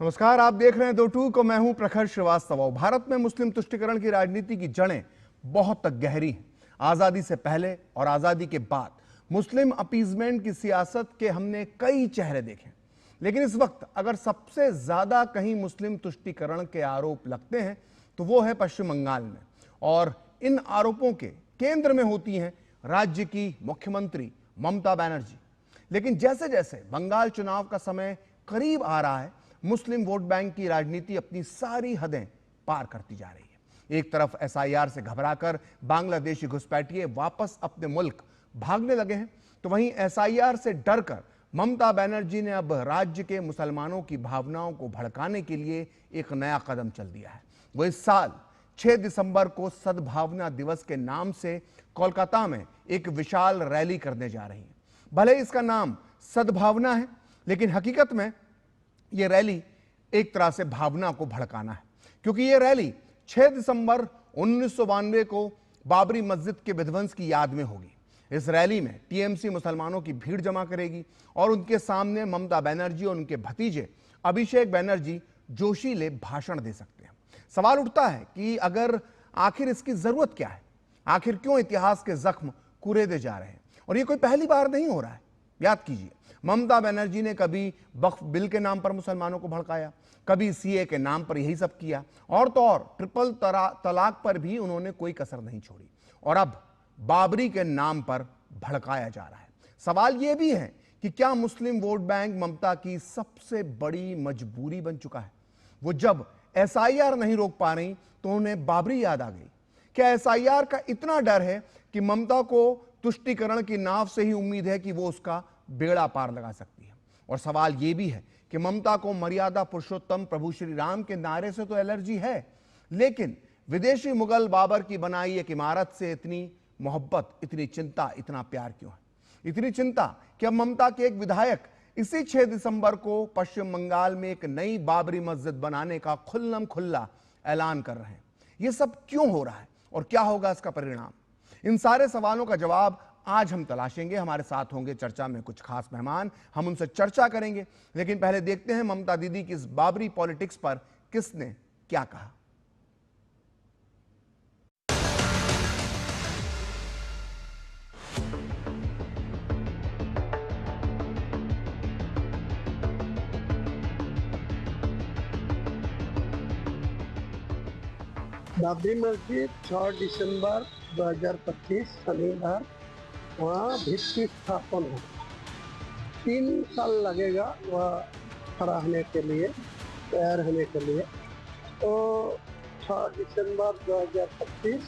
नमस्कार, आप देख रहे हैं दो टूक और मैं हूं प्रखर श्रीवास्तव। भारत में मुस्लिम तुष्टिकरण की राजनीति की जड़ें बहुत तक गहरी हैं। आजादी से पहले और आजादी के बाद मुस्लिम अपीजमेंट की सियासत के हमने कई चेहरे देखे, लेकिन इस वक्त अगर सबसे ज्यादा कहीं मुस्लिम तुष्टिकरण के आरोप लगते हैं तो वो है पश्चिम बंगाल में, और इन आरोपों के केंद्र में होती हैं राज्य की मुख्यमंत्री ममता बनर्जी। लेकिन जैसे जैसे बंगाल चुनाव का समय करीब आ रहा है, मुस्लिम वोट बैंक की राजनीति अपनी सारी हदें पार करती जा रही है। एक तरफ एसआईआर से घबराकर बांग्लादेशी घुसपैठिए वापस अपने मुल्क भागने लगे हैं, तो वहीं एसआईआर से डरकर ममता बनर्जी ने अब राज्य के मुसलमानों की भावनाओं को भड़काने के लिए एक नया कदम चल दिया है। वो इस साल 6 दिसंबर को सद्भावना दिवस के नाम से कोलकाता में एक विशाल रैली करने जा रही हैं। भले इसका नाम सद्भावना है, लेकिन हकीकत में यह रैली एक तरह से भावना को भड़काना है, क्योंकि यह रैली 6 दिसंबर 1992 को बाबरी मस्जिद के विध्वंस की याद में होगी। इस रैली में टीएमसी मुसलमानों की भीड़ जमा करेगी और उनके सामने ममता बनर्जी और उनके भतीजे अभिषेक बनर्जी जोशीले भाषण दे सकते हैं। सवाल उठता है कि अगर आखिर इसकी जरूरत क्या है, आखिर क्यों इतिहास के जख्म कुरेदे जा रहे हैं। और ये कोई पहली बार नहीं हो रहा है। याद कीजिए, ममता बनर्जी ने कभी वक्फ बिल के नाम पर मुसलमानों को भड़काया, कभी सीए के नाम पर यही सब किया, और तो और ट्रिपल तलाक पर भी उन्होंने कोई कसर नहीं छोड़ी, और अब बाबरी के नाम पर भड़काया जा रहा है। सवाल यह भी है कि क्या मुस्लिम वोट बैंक ममता की सबसे बड़ी मजबूरी बन चुका है। वो जब एसआईआर नहीं रोक पा रही तो उन्हें बाबरी याद आ गई। क्या एसआईआर का इतना डर है कि ममता को तुष्टिकरण की नाव से ही उम्मीद है कि वो उसका बेड़ा पार लगा सकती है। और सवाल यह भी है कि ममता को मर्यादा पुरुषोत्तम प्रभु श्री राम के नारे से तो एलर्जी है, लेकिन विदेशी मुगल बाबर की बनाई एक इमारत से इतनी मोहब्बत, इतनी चिंता, इतना प्यार क्यों है। इतनी चिंता कि अब ममता के एक विधायक इसी 6 दिसंबर को पश्चिम बंगाल में एक नई बाबरी मस्जिद बनाने का खुल्लम खुल्ला ऐलान कर रहे हैं। यह सब क्यों हो रहा है और क्या होगा इसका परिणाम? इन सारे सवालों का जवाब आज हम तलाशेंगे। हमारे साथ होंगे चर्चा में कुछ खास मेहमान, हम उनसे चर्चा करेंगे। लेकिन पहले देखते हैं ममता दीदी की इस बाबरी पॉलिटिक्स पर किसने क्या कहा। बाबरी मस्जिद 6 दिसंबर 2025 शनिवार वहाँ भित्ति स्थापन हो। 3 साल लगेगा वह खड़ा होने के लिए, तैयार होने के लिए। तो 6 दिसंबर 2025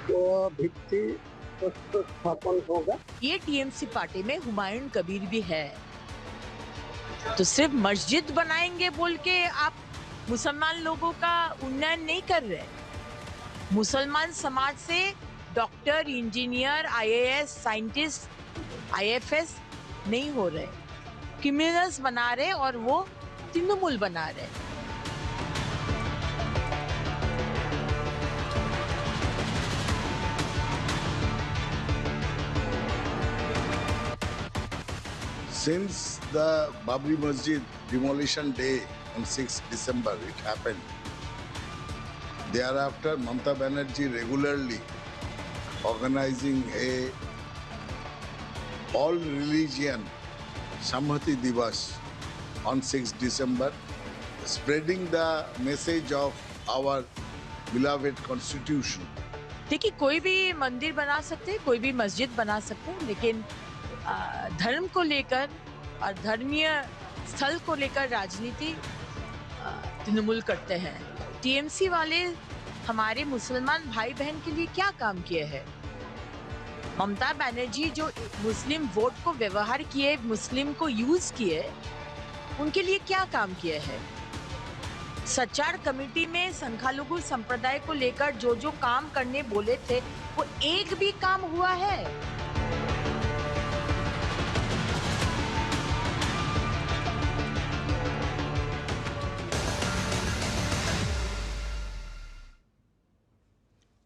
वो भित्ति स्थापन होगा। ये टीएमसी पार्टी में हुमायूं कबीर भी है, तो सिर्फ मस्जिद बनाएंगे बोल के आप मुसलमान लोगों का उन्नयन नहीं कर रहे। मुसलमान समाज से doctor, engineer, IAS, scientist, IFS नहीं हो रहे, क्रिमिनल्स बना रहे और वो तृणमूल बना रहे। Since the Babri Masjid demolition day on 6 December, it happened. Thereafter, Mamata Banerjee regularly organizing a all religion Samhati Divas on 6 December, spreading the message of our beloved constitution. देखिए, कोई भी मंदिर बना सकते हैं, कोई भी मस्जिद बना सकते हैं, लेकिन धर्म को लेकर और धर्मीय स्थल को लेकर राजनीति तृणमूल करते हैं। टीएमसी वाले हमारे मुसलमान भाई बहन के लिए क्या काम किए हैं? ममता बनर्जी जो मुस्लिम वोट को व्यवहार किए, मुस्लिम को यूज किए, उनके लिए क्या काम किए हैं? सचार कमेटी में संख्यालघु संप्रदाय को लेकर जो जो काम करने बोले थे, वो एक भी काम हुआ है?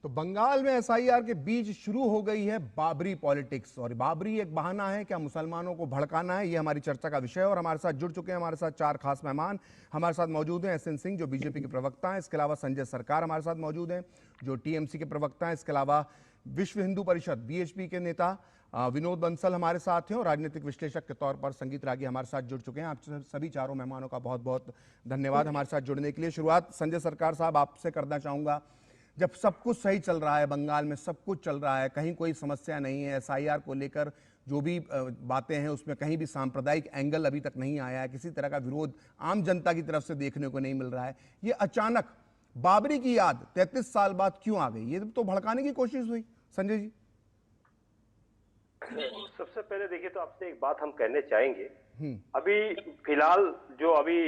तो बंगाल में एसआईआर के बीच शुरू हो गई है बाबरी पॉलिटिक्स, और बाबरी एक बहाना है क्या मुसलमानों को भड़काना है, ये हमारी चर्चा का विषय है। और हमारे साथ जुड़ चुके हैं हमारे साथ 4 खास मेहमान। हमारे साथ मौजूद हैं एसएन सिंह जो बीजेपी के प्रवक्ता हैं, इसके अलावा संजय सरकार हमारे साथ मौजूद हैं जो टीएमसी के प्रवक्ता हैं, इसके अलावा विश्व हिंदू परिषद बीएचपी के नेता विनोद बंसल हमारे साथ हैं, और राजनीतिक विश्लेषक के तौर पर संगीत रागी हमारे साथ जुड़ चुके हैं। आप सभी चारों मेहमानों का बहुत बहुत धन्यवाद हमारे साथ जुड़ने के लिए। शुरुआत संजय सरकार साहब आपसे करना चाहूंगा। जब सब कुछ सही चल रहा है, बंगाल में सब कुछ चल रहा है, कहीं कोई समस्या नहीं है, एसआईआर को लेकर जो भी बातें हैं उसमें कहीं भी सांप्रदायिक एंगल अभी तक नहीं आया है, किसी तरह का विरोध आम जनता की तरफ से देखने को नहीं मिल रहा है, ये अचानक बाबरी की याद 33 साल बाद क्यों आ गई? ये तो भड़काने की कोशिश हुई। संजय जी। सबसे पहले देखिए तो आपसे एक बात हम कहने चाहेंगे। अभी फिलहाल जो अभी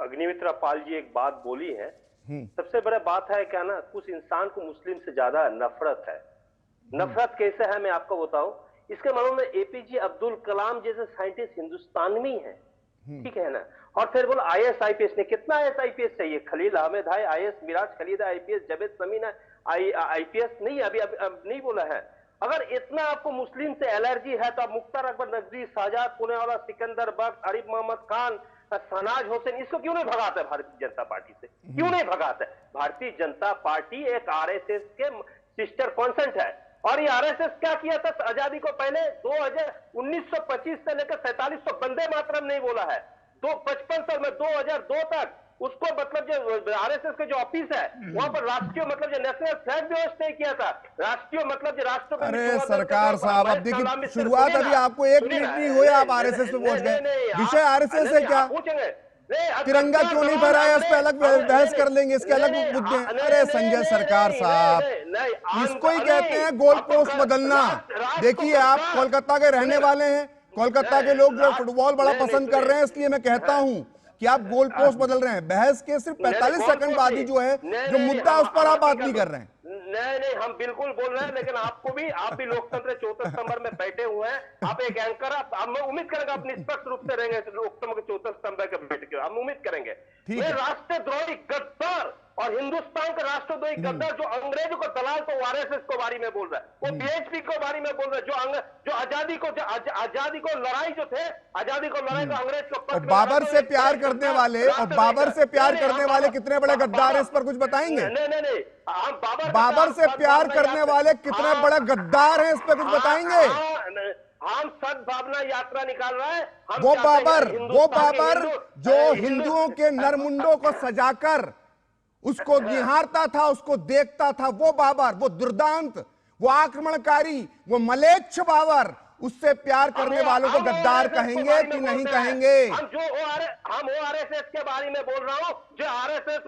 अग्निमित्रा पाल जी एक बात बोली है, सबसे बड़ा बात है क्या ना, कुछ इंसान को मुस्लिम से ज्यादा नफरत है। नफरत कैसे है मैं आपको बताऊं। इसके मालूम में एपीजे अब्दुल कलाम जैसे साइंटिस्ट हिंदुस्तान में ही है, ठीक है ना। और फिर बोला आईएएस आईपीएस ने, कितना आईएएस आईपीएस चाहिए? खलील अहमद है IAS, Miraj Khalil IPS, Javed Sameen IPS नहीं, अभी नहीं बोला है। अगर इतना आपको मुस्लिम से एलर्जी है तो आप मुख्तार अकबर नकवी, शाहजहां पुनेवाला, सिकंदर बख्श, आरिफ मोहम्मद खान, सनाज हुसैन, इसको क्यों नहीं भगाता है भारतीय जनता पार्टी से? क्यों नहीं भगाता है? भारतीय जनता पार्टी एक आरएसएस के सिस्टर कॉन्सेंट है। और ये आरएसएस क्या किया था आजादी को पहले? 1925 से लेकर 4700 वंदे मातरम नहीं बोला है। 55 साल में 2002 तक उसको मतलब जो आरएसएस के जो ऑफिस है वहां पर राष्ट्रीय मतलब जो नेशनल फ्लैग भी होस्ट नहीं किया था। राष्ट्रीय मतलब जो राष्ट्र। अरे सरकार साहब, अब देखिए शुरुआत अभी आपको 1 मिनट नहीं हुए, आप आरएसएस पे पहुंच गए। विषय आरएसएस है क्या? पूछेंगे तिरंगा क्यों नहीं फहराया, उस पे अलग बहस कर लेंगे, इसके अलग मुद्दे हैं। अरे संजय सरकार साहब, इसको ही कहते हैं गोल पोस्ट बदलना। देखिए आप कोलकाता के रहने वाले हैं, कोलकाता के लोग जो फुटबॉल बड़ा पसंद कर रहे हैं, इसलिए मैं कहता हूं कि आप गोल पोस्ट बदल रहे हैं। बहस के सिर्फ 45 सेकंड बाद ही जो है जो मुद्दा उस पर आप बात नहीं कर रहे हैं। नहीं, हम बिल्कुल बोल रहे हैं, लेकिन आप भी लोकतंत्र चौथे स्तंभ में बैठे हुए हैं। आप एक एंकर, हम उम्मीद करेंगे आप निष्पक्ष रूप से रहेंगे लोकतंत्र के चौथे स्तंभ के बैठ के, हम उम्मीद करेंगे। ये राष्ट्रद्रोही गद्दार और हिंदुस्तान का राष्ट्रद्रोही गद्दार जो अंग्रेजों को दलाल को आरएसएस को बारे में बोल रहा है, वो बीएचपी को बारे में बोल रहा है, जो आजादी को लड़ाई जो थे, आजादी को लड़ाई को अंग्रेज को बाबर से प्यार करने वाले, और बाबर से प्यार करने वाले कितने बड़े गद्दार हैं, इस पर कुछ बताएंगे? नहीं, हम बाबर से प्यार करने वाले कितने बड़े गद्दार हैं, इस पर कुछ बताएंगे? हम सद्भावना यात्रा निकाल रहे हैं। वो बाबर जो हिंदुओं के नरमुंडों को सजाकर उसको निहारता था, उसको देखता था, वो बाबर, वो दुर्दांत, वो आक्रमणकारी, वो मलेच्छ बाबर, उससे प्यार करने वालों को गद्दार कहेंगे कि नहीं कहेंगे? हम आरएसएस के बारे में बोल रहा हूं, जो आरएसएस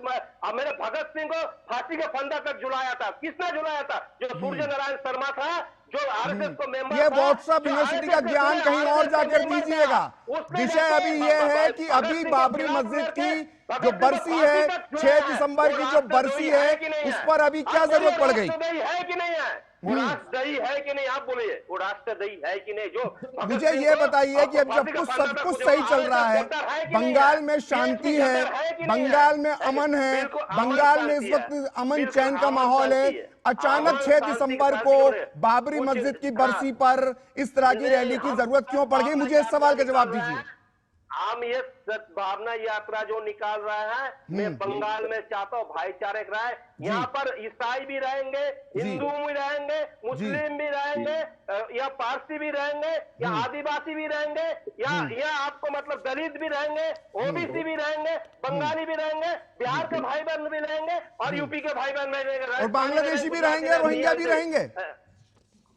मेरे भगत सिंह को फांसी के फंदा तक झुलाया था। किसने झुलाया था? जो सूर्य नारायण शर्मा था, जो आरएसएस को मेंबर। ये व्हाट्सएप यूनिवर्सिटी का ज्ञान कहीं और जाकर दीजिएगा। विषय अभी ये है कि अभी बाबरी मस्जिद की जो बरसी है, 6 दिसंबर की जो बरसी है, उस पर अभी क्या जरूरत पड़ गई? है कि नहीं है? वो राष्ट्रदयी है कि नहीं? आप बोलिए, वो राष्ट्रदयी है कि नहीं? जो मुझे ये बताइए कि अब जब सब कुछ सही चल रहा है, बंगाल में शांति है, बंगाल में अमन है, बंगाल में इस वक्त अमन चैन का माहौल है, अचानक 6 दिसंबर को बाबरी मस्जिद की बरसी पर इस तरह की रैली की जरूरत क्यों पड़ गई? मुझे इस सवाल का जवाब दीजिए। हम ये सद्भावना यात्रा जो निकाल रहा है, मैं बंगाल में चाहता हूँ भाईचारे रहे। यहाँ पर ईसाई भी रहेंगे, हिंदू भी रहेंगे, मुस्लिम भी रहेंगे, या पारसी भी रहेंगे, या आदिवासी भी रहेंगे, या आपको मतलब दलित भी रहेंगे, ओबीसी भी रहेंगे, बंगाली भी रहेंगे, बिहार के भाई बहन भी रहेंगे, और यूपी के भाई बहन रहेंगे, और बांग्लादेशी भी रहेंगे, रोहिंग्या भी रहेंगे।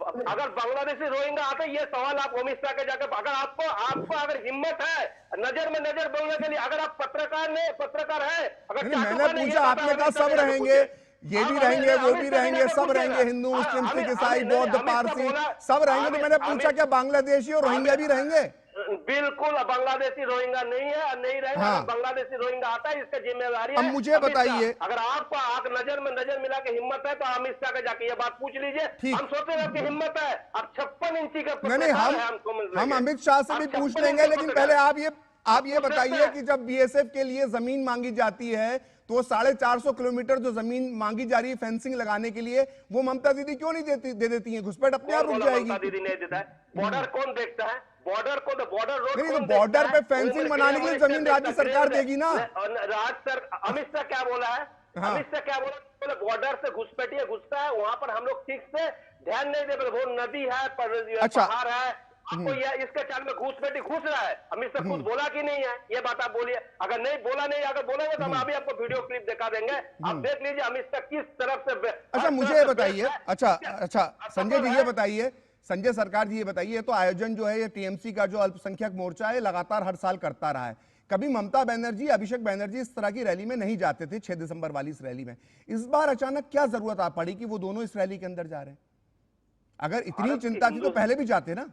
अगर बांग्लादेशी रोहिंग्या आते, ये सवाल आप अमित शाह के जाकर, अगर आपको अगर हिम्मत है नजर में नजर बोलने के लिए, अगर आप पत्रकार है, अगर मैंने पूछा, आपने कहा सब रहेंगे, ये भी रहेंगे, वो भी रहेंगे, सब रहेंगे, हिंदू मुस्लिम सिख ईसाई बौद्ध पारसी सब रहेंगे। तो मैंने पूछा क्या बांग्लादेशी और रोहिंग्या भी रहेंगे? बिल्कुल, बांग्लादेशी रोहिंग्या नहीं है और नहीं रहेगा। हाँ। बांग्लादेशी रोहिंग्या आता है, इसका जिम्मेदारी है। अब मुझे बताइए, अगर आपको आग नजर में नजर मिला के हिम्मत है तो अमित शाह के जाके ये बात पूछ लीजिए। हम सोचते हैं आपकी हिम्मत है, अब 56 इंची का नहीं, हम अमित शाह से भी पूछ लेंगे, लेकिन पहले आप ये बताइए कि जब बीएसएफ के लिए जमीन मांगी जाती है तो 450 किलोमीटर जो जमीन मांगी जा रही है फेंसिंग लगाने के लिए, वो ममता दीदी क्यों नहीं दे देती हैं? घुसपैठ अपने आप रुक जाएगी। ममता दीदी नहीं देता है। बॉर्डर कौन देखता है? बॉर्डर को, बॉर्डर रोड नहीं, तो बॉर्डर पे फेंसिंग बनाने के लिए जमीन राज्य सरकार देगी ना। अमित शाह क्या बोला है? हाँ। अमित शाह क्या बोला? बॉर्डर से घुसपैठिया घुसता है, वहां पर हम लोग ठीक से ध्यान नहीं दे, वो नदी है, पहाड़ है, आपको ये इसके चाल में घुसपैठी घुस रहा है। अमित शाह खुद बोला कि नहीं है? ये बात आप बोलिए। अगर नहीं बोला, नहीं अगर बोलेंगे तो हम अभी आपको वीडियो क्लिप दिखा देंगे, आप देख लीजिए अमित शाह किस तरफ से। अच्छा, मुझे ये बताइए, अच्छा संजय जी ये बताइए, संजय सरकार जी ये बताइए, तो आयोजन जो है ये टीएमसी का जो अल्पसंख्यक मोर्चा है लगातार हर साल करता रहा है। कभी ममता बनर्जी, अभिषेक बनर्जी इस तरह की रैली में नहीं जाते थे, 6 दिसंबर वाली इस रैली में। इस बार अचानक क्या जरूरत आ पड़ी कि वो दोनों इस रैली के अंदर जा रहे हैं? अगर इतनी चिंता थी तो पहले भी जाते ना।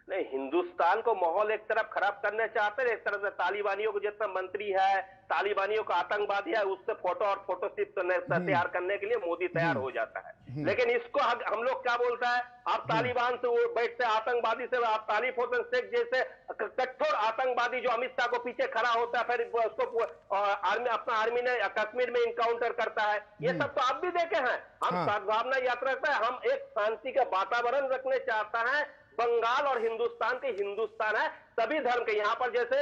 नहीं, हिंदुस्तान को माहौल एक तरफ खराब करना चाहते हैं, एक तरफ से तालिबानियों को, जितना मंत्री है तालिबानियों का आतंकवादी है, उससे फोटो और फोटोशिप तैयार करने के लिए मोदी तैयार हो जाता है। लेकिन इसको हम लोग क्या बोलता है, आप तालिबान से बैठते, आतंकवादी से, आप तालिब होसेन शेख जैसे कठोर आतंकवादी जो अमित शाह को पीछे खड़ा होता है, फिर उसको अपना आर्मी ने कश्मीर में इनकाउंटर करता है, ये सब तो आप भी देखे हैं। हम सद्भावना यात्रा करते हैं, हम एक शांति का वातावरण रखने चाहता है। बंगाल और हिंदुस्तान के हिंदुस्तान है सभी धर्म के। यहाँ पर जैसे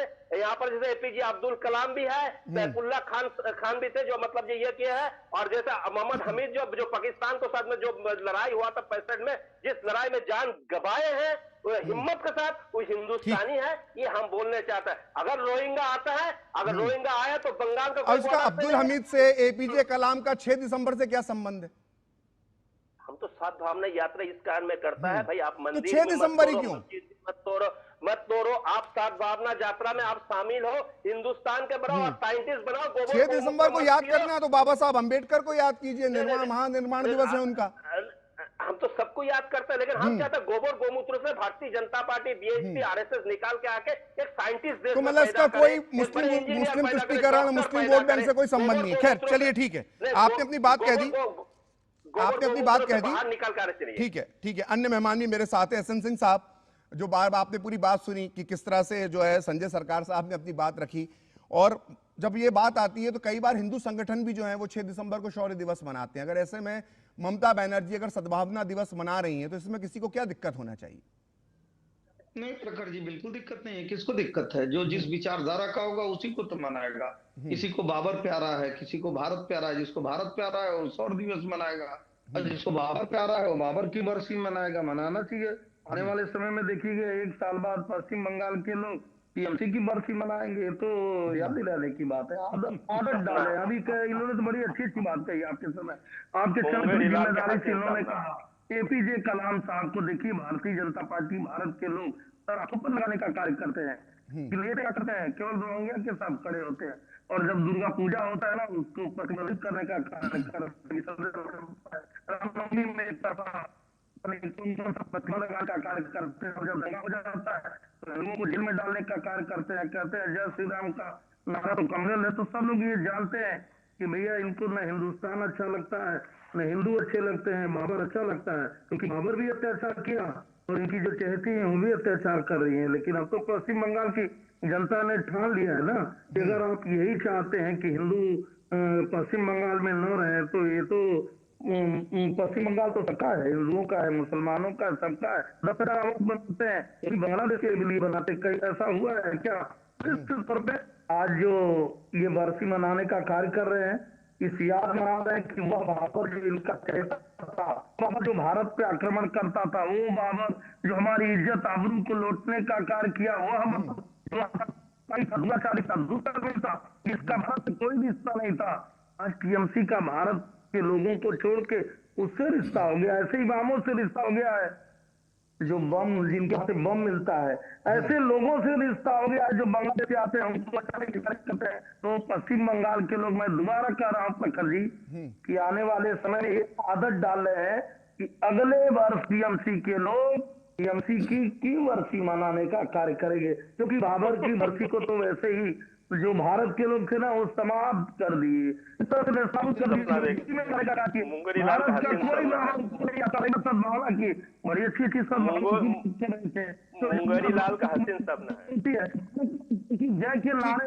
एपीजे अब्दुल कलाम भी है, सैफुल्लाह खान भी थे, जो मतलब ये किया है, और जैसे मोहम्मद हमीद जो पाकिस्तान के साथ में जो लड़ाई हुआ था 65 में, जिस लड़ाई में जान गंवाए हैं, वो हिम्मत के साथ वो हिंदुस्तानी है, ये हम बोलने चाहते हैं। अगर रोहिंगा आता है, अगर रोहिंगा आया तो बंगाल का, और उसका अब्दुल हमीद से एपीजे कलाम का 6 दिसंबर से क्या संबंध है? हम तो सद्भावना यात्रा इस कारण में करता है भाई, आप मंदिर तो 6 दिसंबर ही क्यों? मत तोड़ो, आप सद्भावना यात्रा में आप शामिल हो, हिंदुस्तान के बनाओ, साइंटिस्ट बनाओ। 6 दिसंबर को याद करना है तो बाबा साहब अम्बेडकर को याद कीजिए, महानिर्माण दिवस है उनका। हम तो सबको याद करते हैं, लेकिन हम चाहते हैं गोबर गोमूत्र से Bharatiya Janata party, BSP, RSS निकाल के आके एक साइंटिस्ट देश तो मतलब इसका कोई मुस्लिम तुष्टीकरण, मुस्लिम वोट बैंक से कोई संबंध नहीं है। खैर चलिए, ठीक है, आपने अपनी बात कह दी, आपने अपनी बात कह दी, ठीक है। अन्य मेहमान भी मेरे साथ है, एसएन सिंह साहब, जो बार आपने पूरी बात सुनी कि किस तरह से जो है संजय सरकार साहब ने अपनी बात रखी, और जब ये बात आती है तो कई बार हिंदू संगठन भी जो है वो 6 दिसंबर को शौर्य दिवस मनाते हैं। अगर ऐसे में ममता बनर्जी अगर सद्भावना दिवस मना रही हैं तो इसमें किसी को क्या दिक्कत होना चाहिए? नहीं प्रखर जी, बिल्कुल दिक्कत नहीं है। किसको दिक्कत है? जो जिस विचारधारा का होगा उसी को तो मनाएगा। किसी को बाबर प्यारा है, किसी को भारत प्यारा है, जिसको भारत प्यारा है वो शौर्य दिवस मनाएगा, और जिसको बाबर प्यारा है वो बाबर की बरसी मनाएगा। मनाना चाहिए। आने वाले समय में देखिएगा 1 साल बाद पश्चिम बंगाल के लोग टीएमसी की बरसी मनाएंगे, तो याद दिलाने की बात है। आदत डाले। अभी इन्होंने तो बड़ी अच्छी अच्छी बात कही आपके समय, आपके जिम्मेदारी से इन्होंने कहा एपीजे कलाम साहब को देखिए, भारतीय जनता पार्टी भारत के लोग सर ऊपर लगाने का कार्य करते हैं, क्या करते हैं, केवल रोहिंग्या के साथ खड़े होते हैं, और जब दुर्गा पूजा होता है ना उसको प्रतिबंधित करने का कार्य करते हैं, रामनवमी में एक तरफा का कार्य करते हैं, और जब दंगा हो जाता है तो हिंदुओं को जेल में डालने का कार्य करते हैं। कहते हैं जय श्री राम का नारा तो कमजोर है। तो सब लोग ये जानते हैं कि भैया इनको न हिंदुस्तान अच्छा लगता है, न हिंदू अच्छे लगते हैं, बाबर अच्छा लगता है, क्योंकि बाबर भी अत्याचार किया और इनकी जो चहेती है वो भी अत्याचार कर रही है। लेकिन अब तो पश्चिम बंगाल की जनता ने ठान लिया है ना कि अगर आप यही चाहते हैं कि हिंदू पश्चिम बंगाल में न रहे, तो ये तो पश्चिम बंगाल तो सबका है, हिंदुओं का है, मुसलमानों का, सबका है। दशहरा बनाते हैं, बांग्लादेश के लिए बनाते, कहीं ऐसा हुआ है क्या? इस तौर पे आज जो ये बरसी मनाने का कार्य कर रहे हैं, इस याद मना रहे हैं कि वह बाबर जो इनका चहेता था, बाबर जो भारत पे आक्रमण करता था, वो बाबर जो हमारी इज्जत आबरू को लौटने का कार्य किया, वो हम था, इसका भारत से कोई रिश्ता नहीं था। आज टीएमसी का भारत के लोगों को छोड़ के उससे रिश्ता हो गया। ऐसे ही बामों से रिश्ता हो गया है, जो बम, जिनके हाथ से बम मिलता है, ऐसे लोगों से रिश्ता हो गया है जो बांग्लादेश से आते हैं, उनको बचाने की कोशिश करते हैं। तो पश्चिम बंगाल के लोग, मैं दोबारा कह रहा हूँ प्रखर जी, कि आने वाले समय में एक आदत डाल रहे हैं कि अगले वर्ष टीएमसी के लोग टीएमसी की बरसी मनाने का कार्य करेंगे, क्योंकि बाबर की बरसी को तो वैसे ही जो भारत के लोग थे ना वो समाप्त कर दिए, सद्भावना की बड़ी अच्छी अच्छी मुंगेरी लाल का हसीन सपना है। जय के नारे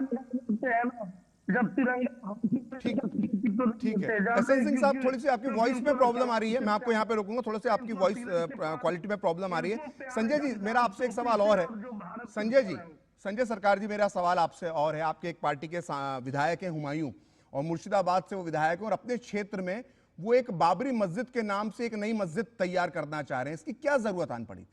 हैं ना, जब तिरंगा ठीक है। एसएन सिंह साहब, थोड़ी सी आपकी वॉइस में प्रॉब्लम आ रही है, मैं आपको यहाँ पे रोकूंगा, थोड़ा सी आपकी वॉइस क्वालिटी में प्रॉब्लम आ रही है। संजय जी, मेरा आपसे एक सवाल और है। संजय जी, संजय सरकार जी, मेरा सवाल आपसे और है। आपके एक पार्टी के विधायक हैं हुमायूं, और मुर्शिदाबाद से वो विधायक हैं, और अपने क्षेत्र में वो एक बाबरी मस्जिद के नाम से एक नई मस्जिद तैयार करना चाह रहे हैं। इसकी क्या जरूरत आन पड़ी थी?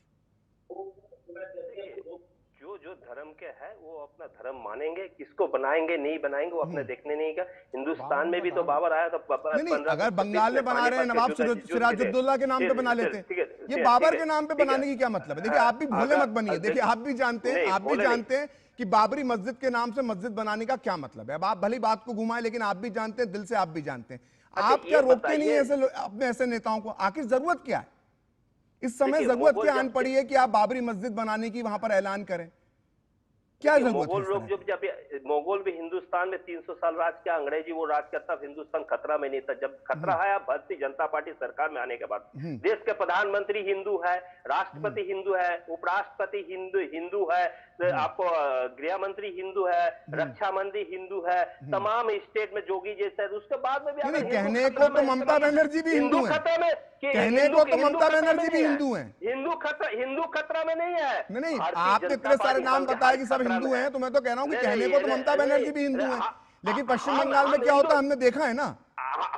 जो धर्म के है वो अपना धर्म मानेंगे, किसको बनाएंगे नहीं बनाएंगे वो अपने देखने नहीं का। हिंदुस्तान में भी तो बाबर आया था। नहीं, अगर बंगाल में बना रहे हैं, नवाब सिराजुद्दौला के नाम पे बना लेते हैं, ये बाबर के नाम पे बनाने की क्या मतलब है? देखिए, आप भी भोले मत बनिए। देखिए, आप भी जानते हैं कि बाबरी मस्जिद के नाम से मस्जिद बनाने का क्या मतलब है। अब आप भली बात को घुमाएं, लेकिन आप भी जानते हैं, दिल से आप भी जानते हैं। आप क्या रोकते नहीं ऐसे अपने ऐसे नेताओं को? आखिर जरूरत क्या है इस समय? जरूरत क्या आन पड़ी है कि आप बाबरी मस्जिद बनाने की वहां पर ऐलान करें? क्या जरूरत है? मोगल लोग जब मोगल भी हिंदुस्तान में 300 साल राज किया, अंग्रेजी वो राज करता, हिंदुस्तान खतरा में नहीं था। जब खतरा आया भारतीय जनता पार्टी सरकार में आने के बाद, देश के प्रधानमंत्री हिंदू है, राष्ट्रपति हिंदू है, उपराष्ट्रपति हिंदू है, आपको गृह मंत्री हिंदू है, रक्षा मंत्री हिंदू है, तमाम स्टेट में जोगी जैसा है। उसके बाद में भी कहने को तो ममता बनर्जी भी हिंदू है, कहने को तो ममता बनर्जी भी हिंदू है। हिंदू खतरा में नहीं है। नहीं, आपने इतने सारे नाम बताए कि सब हिंदू हैं, तो मैं तो कह रहा हूं कि कहने को तो ममता बनर्जी भी हिंदू है, लेकिन पश्चिम बंगाल में क्या होता है हमने देखा है ना।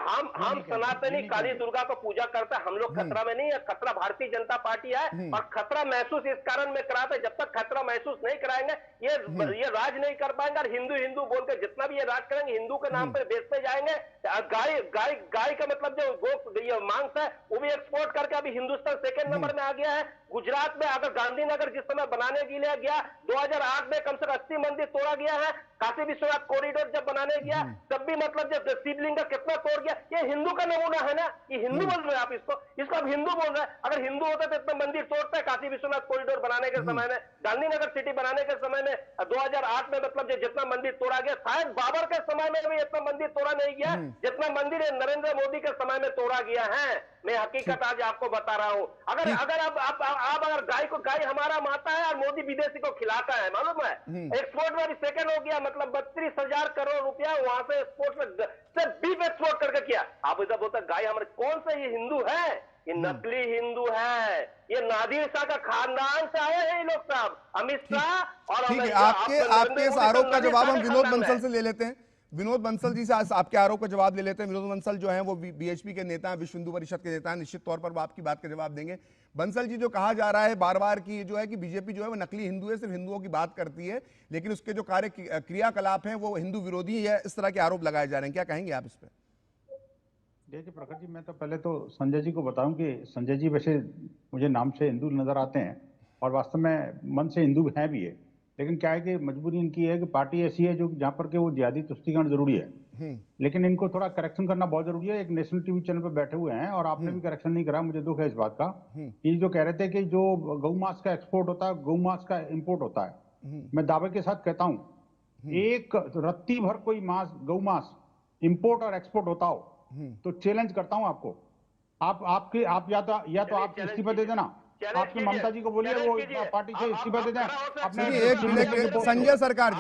हम सनातनी काली दुर्गा को पूजा करते हैं, हम लोग खतरा में नहीं है। खतरा भारतीय जनता पार्टी है, और खतरा महसूस इस कारण में कराते हैं, जब तक खतरा महसूस नहीं कराएंगे ये राज नहीं कर पाएंगे। और हिंदू हिंदू बोल के जितना भी ये राज करेंगे, हिंदू के नाम पर बेचते जाएंगे। गाय का मतलब जो मांस है वो भी एक्सपोर्ट करके अभी हिंदुस्तान सेकेंड नंबर में आ गया है। गुजरात में अगर गांधीनगर जिस समय बनाने के लिए गया 2008 में कम से कम 80 मंदिर तोड़ा गया है। काशी विश्वनाथ कॉरिडोर जब बनाने गया तब भी मतलब जब शिवलिंग का कितना तोड़ गया। ये हिंदू का नमूना है ना, ये हिंदू बोल रहे हैं आप इसको आप हिंदू बोल रहे हैं। अगर हिंदू होते तो इतना मंदिर तोड़ते हैं। काशी विश्वनाथ कॉरिडोर बनाने के समय में, गांधीनगर सिटी बनाने के समय में 2008 में मतलब जितना मंदिर तोड़ा गया, शायद बाबर के समय में भी इतना मंदिर तोड़ा नहीं गया जितना मंदिर नरेंद्र मोदी के समय में तोड़ा गया है। मैं हकीकत आज आपको बता रहा हूं। अगर आप अगर गाय हमारा माता है और मोदी विदेशी को खिलाता है, मालूम है। एक्सपोर्ट में भी सेकंड हो गया, मतलब 32,000 करोड़ रुपया वहां से एक्सपोर्ट में सिर्फ बीफ एक्सपोर्ट करके किया। आप इधर बोलते गाय हमारे, कौन सा ये हिंदू है? ये नकली हिंदू है। ये नादिर शाह का खानदान से आए हैं ये लोग साहब, अमित शाह और ठीक है। आपके इस आरोप का जवाब हम विनोद बंसल से ले लेते हैं। विनोद बंसल जी से आपके आरोप का जवाब ले लेते हैं। विनोद बंसल जो हैं वो बीएचपी के नेता हैं, विश्व हिंदू परिषद के नेता हैं, निश्चित तौर पर वो आपकी बात का जवाब देंगे। बंसल जी, जो कहा जा रहा है बार बार कि जो है कि बीजेपी जो है वो नकली हिंदू है, सिर्फ हिंदुओं की बात करती है, लेकिन उसके जो क्रियाकलाप हैं वो हिंदू विरोधी है, इस तरह के आरोप लगाए जा रहे हैं, क्या कहेंगे आप इस पर? देखिए प्रखर जी, मैं तो पहले तो संजय जी को बताऊं कि संजय जी वैसे मुझे नाम से हिंदू नजर आते हैं और वास्तव में मन से हिंदू हैं भी है, लेकिन क्या है कि मजबूरी इनकी है कि पार्टी ऐसी है जो जहाँ पर के वो जिहादी तुष्टिकरण जरूरी है, लेकिन इनको थोड़ा करेक्शन करना बहुत जरूरी है। एक नेशनल टीवी चैनल पर बैठे हुए हैं और आपने भी करेक्शन नहीं करा, मुझे दुख है इस बात का। ये जो कह रहे थे कि जो गौ मांस का एक्सपोर्ट होता है, गौ मांस का इंपोर्ट होता है, मैं दावे के साथ कहता हूँ, एक रत्ती भर कोई मांस, गौ मांस इंपोर्ट और एक्सपोर्ट होता हो तो चैलेंज करता हूं आपको। आप या तो आप इस्तीफा दे देना, आपकी ममता जी को बोलिए वो पार्टी से इस्तीफा दे दें। अपने संजय सरकार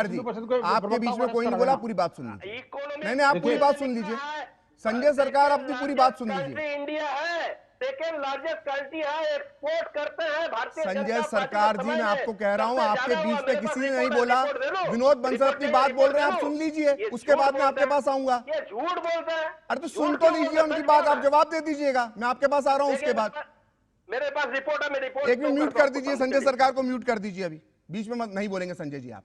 जी आपके बीच में कोई नहीं बोला, पूरी बात सुन लीजिए। नहीं, आप पूरी बात सुन लीजिए। संजय सरकार, अपनी पूरी बात सुन लीजिए। इंडिया है सेकेंड लार्जेस्ट कंट्री है, एक्सपोर्ट करते हैं भारतीय संजय सरकार जी, मैं आपको कह रहा हूं, आपके बीच में किसी ने नहीं बोला। विनोद बंसल अपनी बात बोल रहे हैं, आप सुन लीजिए, उसके बाद मैं आपके पास आऊंगा। ये झूठ बोलते हैं। अरे तो सुन तो लीजिए उनकी बात, आप जवाब दे दीजिएगा, मैं आपके पास आ रहा हूं उसके बाद। मेरे पास रिपोर्ट है, मैं रिपोर्ट एक मिनट म्यूट कर दीजिए, संजय सरकार को म्यूट कर दीजिए, अभी बीच में नहीं बोलेंगे संजय जी आप।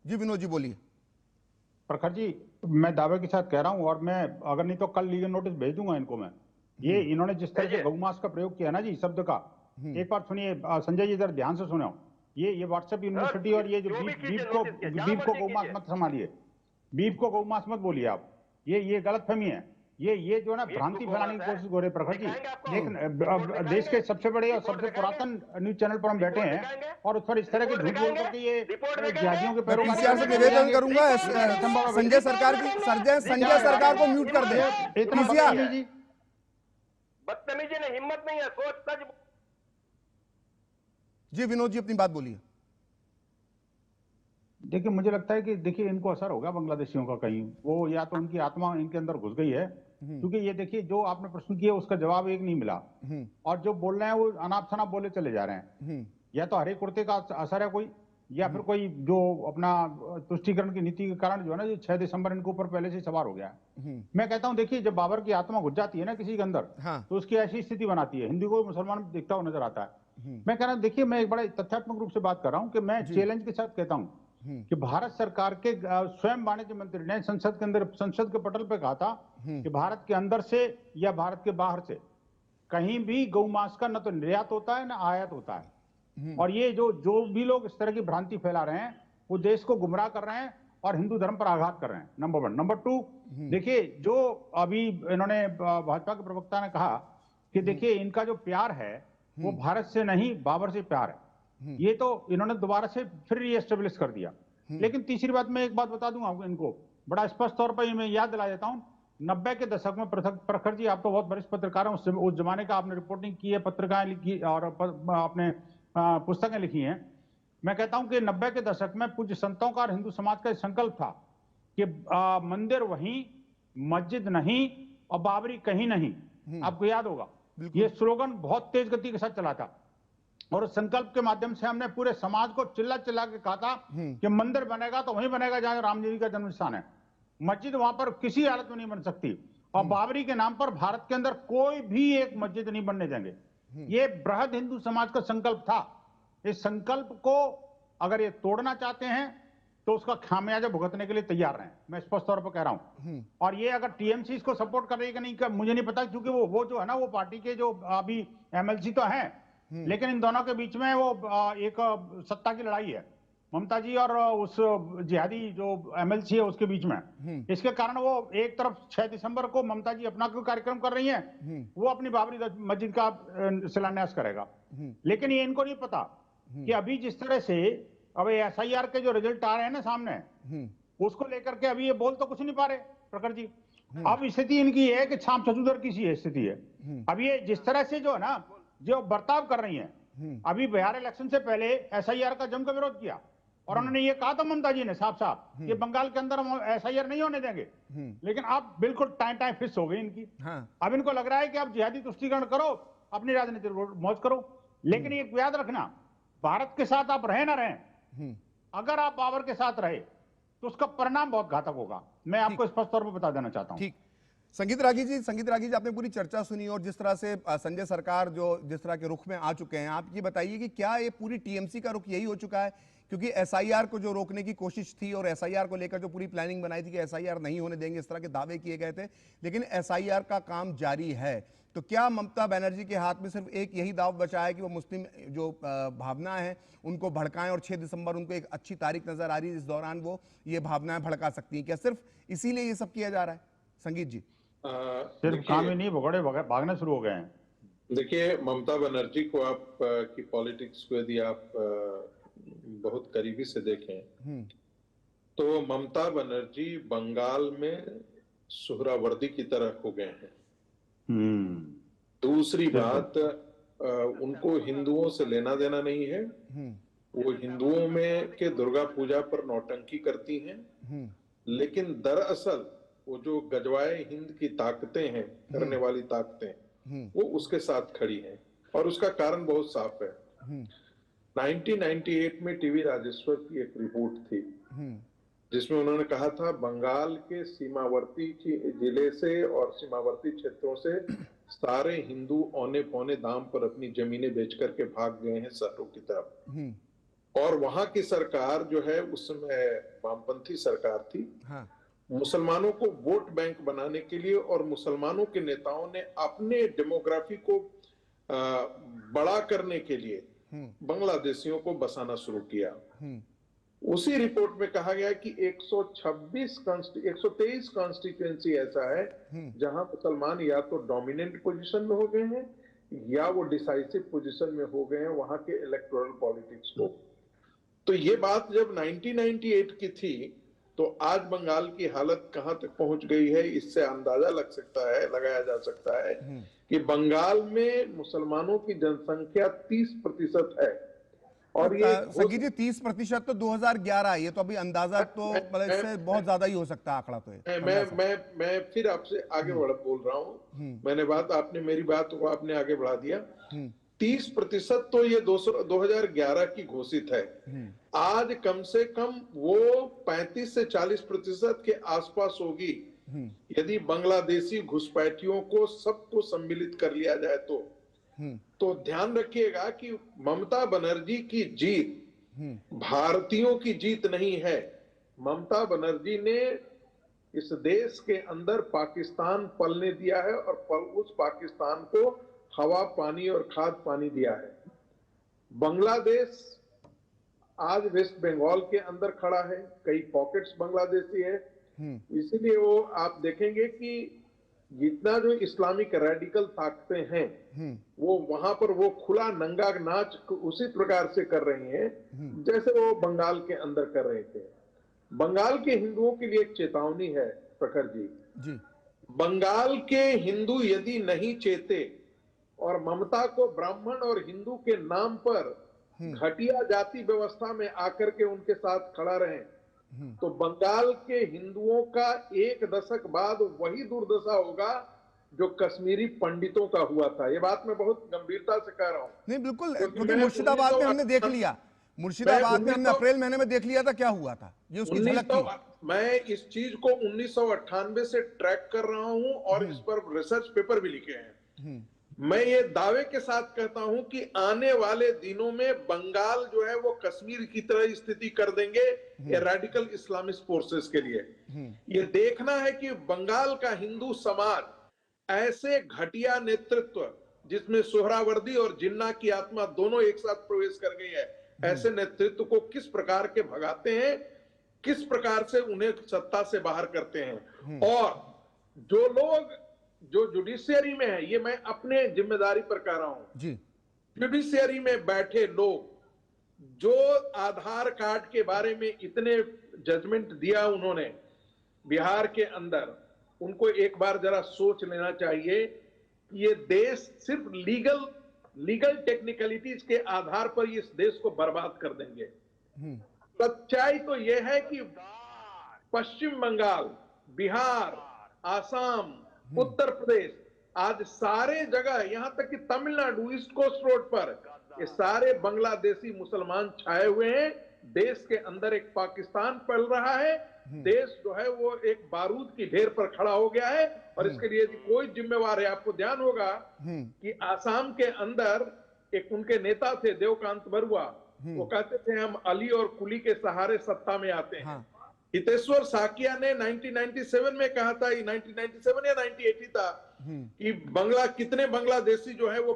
जी विनोद जी बोलिए। प्रखर जी, मैं दावे के साथ कह रहा हूं और मैं अगर नहीं तो कल लीगल नोटिस भेज दूंगा इनको मैं। ये इन्होंने जिस तरह से गौमांस का प्रयोग किया ना जी, शब्द का, एक बार सुनिए संजय जी, इधर ध्यान से सुनो। ये व्हाट्सएप यूनिवर्सिटी और ये जो बीफ को गौमांस मत संभालिए, बीफ को गौमांस मत बोलिए आप, ये गलतफहमी है। ये जो है ना भ्रांति फैलाने की कोशिश हो रही है प्रखर जी। लेकिन देश के सबसे बड़े और सबसे पुरातन न्यूज चैनल पर हम बैठे हैं और उस पर इस तरह के झूठ बोल करके ये जिहादियों के पैरों से निवेदन करूंगा संजय सरकार को म्यूट कर दे। बदतमीजी ने हिम्मत नहीं है, सोच सच। जी विनोद जी अपनी बात बोलिए। देखिए मुझे लगता है कि देखिए इनको असर होगा बांग्लादेशियों का कहीं, वो या तो उनकी आत्मा इनके अंदर घुस गई है, क्योंकि ये देखिए जो आपने प्रश्न किया उसका जवाब एक नहीं मिला, और जो बोल रहे हैं वो अनाप शनाप बोले चले जा रहे हैं। या तो हरे कुर्ते का असर है कोई, या फिर कोई जो अपना तुष्टीकरण की नीति के कारण जो है ना, जो 6 दिसंबर इनके ऊपर पहले से सवार हो गया है। मैं कहता हूं देखिए जब बाबर की आत्मा घुस जाती है ना किसी के अंदर, तो उसकी ऐसी स्थिति बनाती है, हिंदू को मुसलमान दिखता हुआ नजर आता है। मैं कह रहा हूं देखिए, मैं एक बड़ा तथ्यात्मक रूप से बात कर रहा हूं कि मैं चैलेंज के साथ कहता हूं कि भारत सरकार के स्वयं वाणिज्य मंत्री ने संसद के अंदर, संसद के पटल पे कहा था कि भारत के अंदर से या भारत के बाहर से कहीं भी गौ मांस का न तो निर्यात होता है न आयात होता है। और ये जो भी लोग इस तरह की भ्रांति फैला रहे हैं वो देश को गुमराह कर रहे हैं और हिंदू धर्म पर आघात कर रहे हैं, नंबर 1। नंबर 2, देखिए जो अभी इन्होंने भाजपा के प्रवक्ता ने कहा कि देखिए इनका जो प्यार है वो भारत से नहीं बाबर से प्यार है, ये तो इन्होंने दोबारा से फिर रीएस्टेब्लिश कर दिया। लेकिन तीसरी बात, मैं एक बात बता दूंगा इनको बड़ा स्पष्ट तौर पर, मैं याद दिला देता हूं, 90 के दशक में प्रखर जी, आप तो बहुत वरिष्ठ पत्रकार हैं, उस जमाने का आपने रिपोर्टिंग की है, पत्रिकाएं लिखी और आपने पुस्तकें लिखी हैं। मैं कहता हूं कि 90 के दशक में पूज्य संतों का और हिंदू समाज का संकल्प था कि मंदिर वहीं, मस्जिद नहीं और बाबरी कहीं नहीं। आपको याद होगा ये स्लोगन बहुत तेज गति के साथ चला था, और उस संकल्प के माध्यम से हमने पूरे समाज को चिल्ला चिल्ला के कहा था कि मंदिर बनेगा तो वहीं बनेगा जहां राम जी का जन्म स्थान है, मस्जिद वहां पर किसी हालत में नहीं बन सकती, और बाबरी के नाम पर भारत के अंदर कोई भी एक मस्जिद नहीं बनने देंगे। ये बृहद हिंदू समाज का संकल्प था। इस संकल्प को अगर ये तोड़ना चाहते हैं तो उसका खामियाजा भुगतने के लिए तैयार रहें, मैं स्पष्ट तौर पर कह रहा हूं। और ये अगर टीएमसी इसको सपोर्ट कर रही है कि नहीं कर, मुझे नहीं पता, क्योंकि वो जो है ना, वो पार्टी के जो अभी एमएलसी तो हैं, लेकिन इन दोनों के बीच में वो एक सत्ता की लड़ाई है, ममता जी और उस जिहादी जो एमएलसी है उसके बीच में। इसके कारण वो एक तरफ 6 दिसंबर को ममता जी अपना कोई कार्यक्रम कर रही हैं, वो अपनी बाबरी मस्जिद का शिलान्यास करेगा। लेकिन ये इनको नहीं पता कि अभी जिस तरह से अब एसआईआर के जो रिजल्ट आ रहे हैं ना सामने, उसको लेकर के अभी ये बोल तो कुछ नहीं पा रहे प्रखर जी। अब स्थिति इनकी है कि छाप छछूदर की सी स्थिति है। अब ये जिस तरह से जो है ना, जो बर्ताव कर रही हैं, अभी बिहार इलेक्शन से पहले एसआईआर का जमकर विरोध किया, और उन्होंने ये कहा था ममता जी ने साफ साफ कि बंगाल के अंदर हम एसआईआर नहीं होने देंगे। लेकिन अब बिल्कुल टाइम फिक्स हो गई इनकी। अब इनको लग रहा है कि अब जिहादी तुष्टीकरण करो, अपनी राजनीति मौज करो। लेकिन एक याद रखना, भारत के साथ आप रहे ना रहे, अगर आप बाबर के साथ रहे तो उसका परिणाम बहुत घातक होगा, मैं आपको स्पष्ट तौर पर बता देना चाहता हूं। ठीक, संगीत रागी जी, आपने पूरी चर्चा सुनी और जिस तरह से संजय सरकार जो जिस तरह के रुख में आ चुके हैं, आप ये बताइए कि क्या ये पूरी टीएमसी का रुख यही हो चुका है? क्योंकि एसआईआर को जो रोकने की कोशिश थी और एसआईआर को लेकर जो पूरी प्लानिंग बनाई थी कि एसआईआर नहीं होने देंगे, इस तरह के दावे किए गए थे, लेकिन एसआईआर का काम जारी है। तो क्या ममता बनर्जी के हाथ में सिर्फ एक यही दाव बचा है कि वो मुस्लिम जो भावना है उनको भड़काएं, और 6 दिसंबर उनको एक अच्छी तारीख नजर आ रही है जिस दौरान वो ये भावनाएं भड़का सकती हैं? क्या सिर्फ इसीलिए ये सब किया जा रहा है? संगीत जी, सिर्फ काम ही नहीं, भगोड़े भागने शुरू हो गए हैं। देखिए, ममता बनर्जी को आप की पॉलिटिक्स को यदि आप बहुत करीबी से देखें तो ममता बनर्जी बंगाल में सुहरावर्दी की तरह हो गए हैं। दूसरी बात, उनको हिंदुओं से लेना देना नहीं है। वो हिंदुओं में के दुर्गा पूजा पर नौटंकी करती हैं, लेकिन दरअसल वो जो गजवाए हिंद की ताकतें हैं, करने वाली ताकतें, वो उसके साथ खड़ी हैं, और उसका कारण बहुत साफ है। 1998 में टीवी राजेश्वर की एक रिपोर्ट थी जिसमें उन्होंने कहा था बंगाल के सीमावर्ती जिले से और सीमावर्ती क्षेत्रों से सारे हिंदू औने पौने दाम पर अपनी जमीनें बेच करके भाग गए हैं शहरों की तरफ। और वहां की सरकार जो है उस समय वामपंथी सरकार थी। मुसलमानों को वोट बैंक बनाने के लिए और मुसलमानों के नेताओं ने अपने डेमोग्राफी को बड़ा करने के लिए बांग्लादेशियों को बसाना शुरू किया। उसी रिपोर्ट में कहा गया कि 123 कॉन्स्टिट्यूएंसी ऐसा है जहां मुसलमान या तो डोमिनेंट पोजीशन में हो गए हैं या वो डिसाइसिव पोजीशन में हो गए हैं वहां के इलेक्टोरल पॉलिटिक्स को। तो ये बात जब 1998 की थी तो आज बंगाल की हालत कहां तक पहुंच गई है, इससे अंदाजा लगाया जा सकता है कि बंगाल में मुसलमानों की जनसंख्या 30% है और ये संगीत जी 30% तो 2011 है, ये तो अभी अंदाजा तो मतलब इससे बहुत ज्यादा ही हो सकता है आंकड़ा तो ये। मैं फिर आपसे आगे बोल रहा हूँ। मैंने आपने मेरी बात को आपने आगे बढ़ा दिया। 30% तो ये 2011 की घोषित है। आज कम से कम वो 35 से 40% के आसपास होगी यदि बांग्लादेशी घुसपैठियों को सबको सम्मिलित कर लिया जाए तो ध्यान रखिएगा कि ममता बनर्जी की जीत भारतीयों की जीत नहीं है। ममता बनर्जी ने इस देश के अंदर पाकिस्तान पलने दिया है और उस पाकिस्तान को हवा पानी और खाद पानी दिया है। बांग्लादेश आज वेस्ट बंगाल के अंदर खड़ा है, कई पॉकेट्स बांग्लादेशी है। इसीलिए वो आप देखेंगे कि जितना जो इस्लामिक रेडिकल ताकतें हैं वो वहां पर वो खुला नंगा नाच उसी प्रकार से कर रही हैं जैसे वो बंगाल के अंदर कर रहे थे। बंगाल के हिंदुओं के लिए एक चेतावनी है प्रखर जी। बंगाल के हिंदू यदि नहीं चेते और ममता को ब्राह्मण और हिंदू के नाम पर घटिया जाति व्यवस्था में आकर के उनके साथ खड़ा रहे तो बंगाल के हिंदुओं का एक दशक बाद वही दुर्दशा होगा जो कश्मीरी पंडितों का हुआ था। ये बात मैं बहुत गंभीरता से कह रहा हूं। नहीं बिल्कुल, क्योंकि मुर्शिदाबाद में हमने देख लिया, मुर्शिदाबाद में हमने अप्रैल महीने में देख लिया था क्या हुआ था, ये उसकी झलक थी। मैं इस चीज को 1998 से ट्रैक कर रहा हूं और इस पर रिसर्च पेपर भी लिखे हैं। मैं ये दावे के साथ कहता हूं कि आने वाले दिनों में बंगाल जो है वो कश्मीर की तरह स्थिति कर देंगे ये रेडिकल इस्लामिस्ट फोर्सेस के लिए। ये देखना है कि बंगाल का हिंदू समाज ऐसे घटिया नेतृत्व जिसमें सोहरावर्दी और जिन्ना की आत्मा दोनों एक साथ प्रवेश कर गई है, ऐसे नेतृत्व को किस प्रकार के भगाते हैं, किस प्रकार से उन्हें सत्ता से बाहर करते हैं। और जो लोग जो जुडिशियरी में है, ये मैं अपने जिम्मेदारी पर कह रहा हूं जी, जुडिशियरी में बैठे लोग जो आधार कार्ड के बारे में इतने जजमेंट दिया उन्होंने बिहार के अंदर, उनको एक बार जरा सोच लेना चाहिए कि ये देश सिर्फ लीगल टेक्निकलिटीज के आधार पर इस देश को बर्बाद कर देंगे। सच्चाई तो यह है कि पश्चिम बंगाल, बिहार, आसाम, उत्तर प्रदेश, आज सारे जगह यहां तक कि तमिलनाडु ईस्ट कोस्ट रोड पर ये सारे बांग्लादेशी मुसलमान छाए हुए हैं। देश के अंदर एक पाकिस्तान पल रहा है। देश जो है वो एक बारूद की ढेर पर खड़ा हो गया है और इसके लिए कोई जिम्मेवार है। आपको ध्यान होगा कि आसाम के अंदर एक उनके नेता थे देवकांत बरुआ, वो कहते थे हम अली और कुली के सहारे सत्ता में आते हैं। हितेश्वर साकिया ने 1997 में कहा था, 1997 या 1980 था, कि कितने बांग्लादेशी जो है वो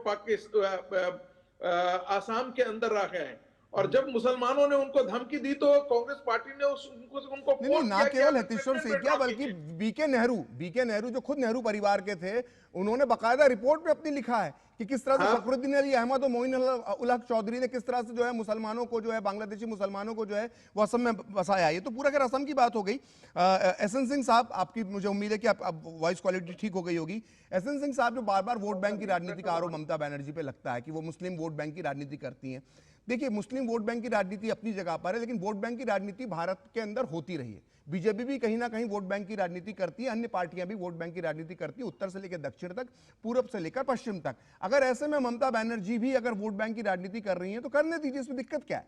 आसाम के रह गए हैं। और जब मुसलमानों ने उनको धमकी दी तो कांग्रेस पार्टी ने उनको नहीं, ना केवल हितेश्वर सेठिया बल्कि बीके नेहरू जो खुद नेहरू परिवार के थे, उन्होंने बकायदा रिपोर्ट में अपनी लिखा है कि किस तरह से फखरुद्दीन अली अहमद और मोइन उल हक चौधरी ने किस तरह से जो है मुसलमानों को जो है बांग्लादेशी मुसलमानों को जो है वो असम में बसाया। ये तो पूरा खैर असम की बात हो गई। एसएन सिंह साहब, आपकी मुझे उम्मीद है कि अब वॉइस क्वालिटी ठीक हो गई होगी। एसएन सिंह साहब, जो बार बार वोट बैंक की राजनीति का आरोप ममता बनर्जी पे लगता है कि वो मुस्लिम वोट बैंक की राजनीति करती हैं। देखिए, मुस्लिम वोट बैंक की राजनीति अपनी जगह पर है, लेकिन वोट बैंक की राजनीति भारत के अंदर होती रही है। बीजेपी भी कहीं ना कहीं वोट बैंक की राजनीति करती है, अन्य पार्टियां भी वोट बैंक की राजनीति करती है, उत्तर से लेकर दक्षिण तक, पूरब से लेकर पश्चिम तक। अगर ऐसे में ममता बनर्जी भी अगर वोट बैंक की राजनीति कर रही है तो करने दीजिए, इसमें दिक्कत क्या है?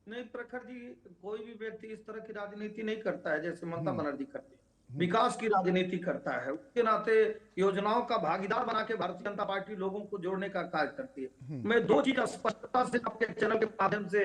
नहीं प्रखर जी, कोई भी व्यक्ति इस तरह की राजनीति नहीं करता है जैसे ममता बनर्जी करती है। विकास की राजनीति करता है, उसके नाते योजनाओं का भागीदार बना के भारतीय जनता पार्टी लोगों को जोड़ने का कार्य करती है। मैं दो चीज स्पष्टता से आपके चैनल के माध्यम से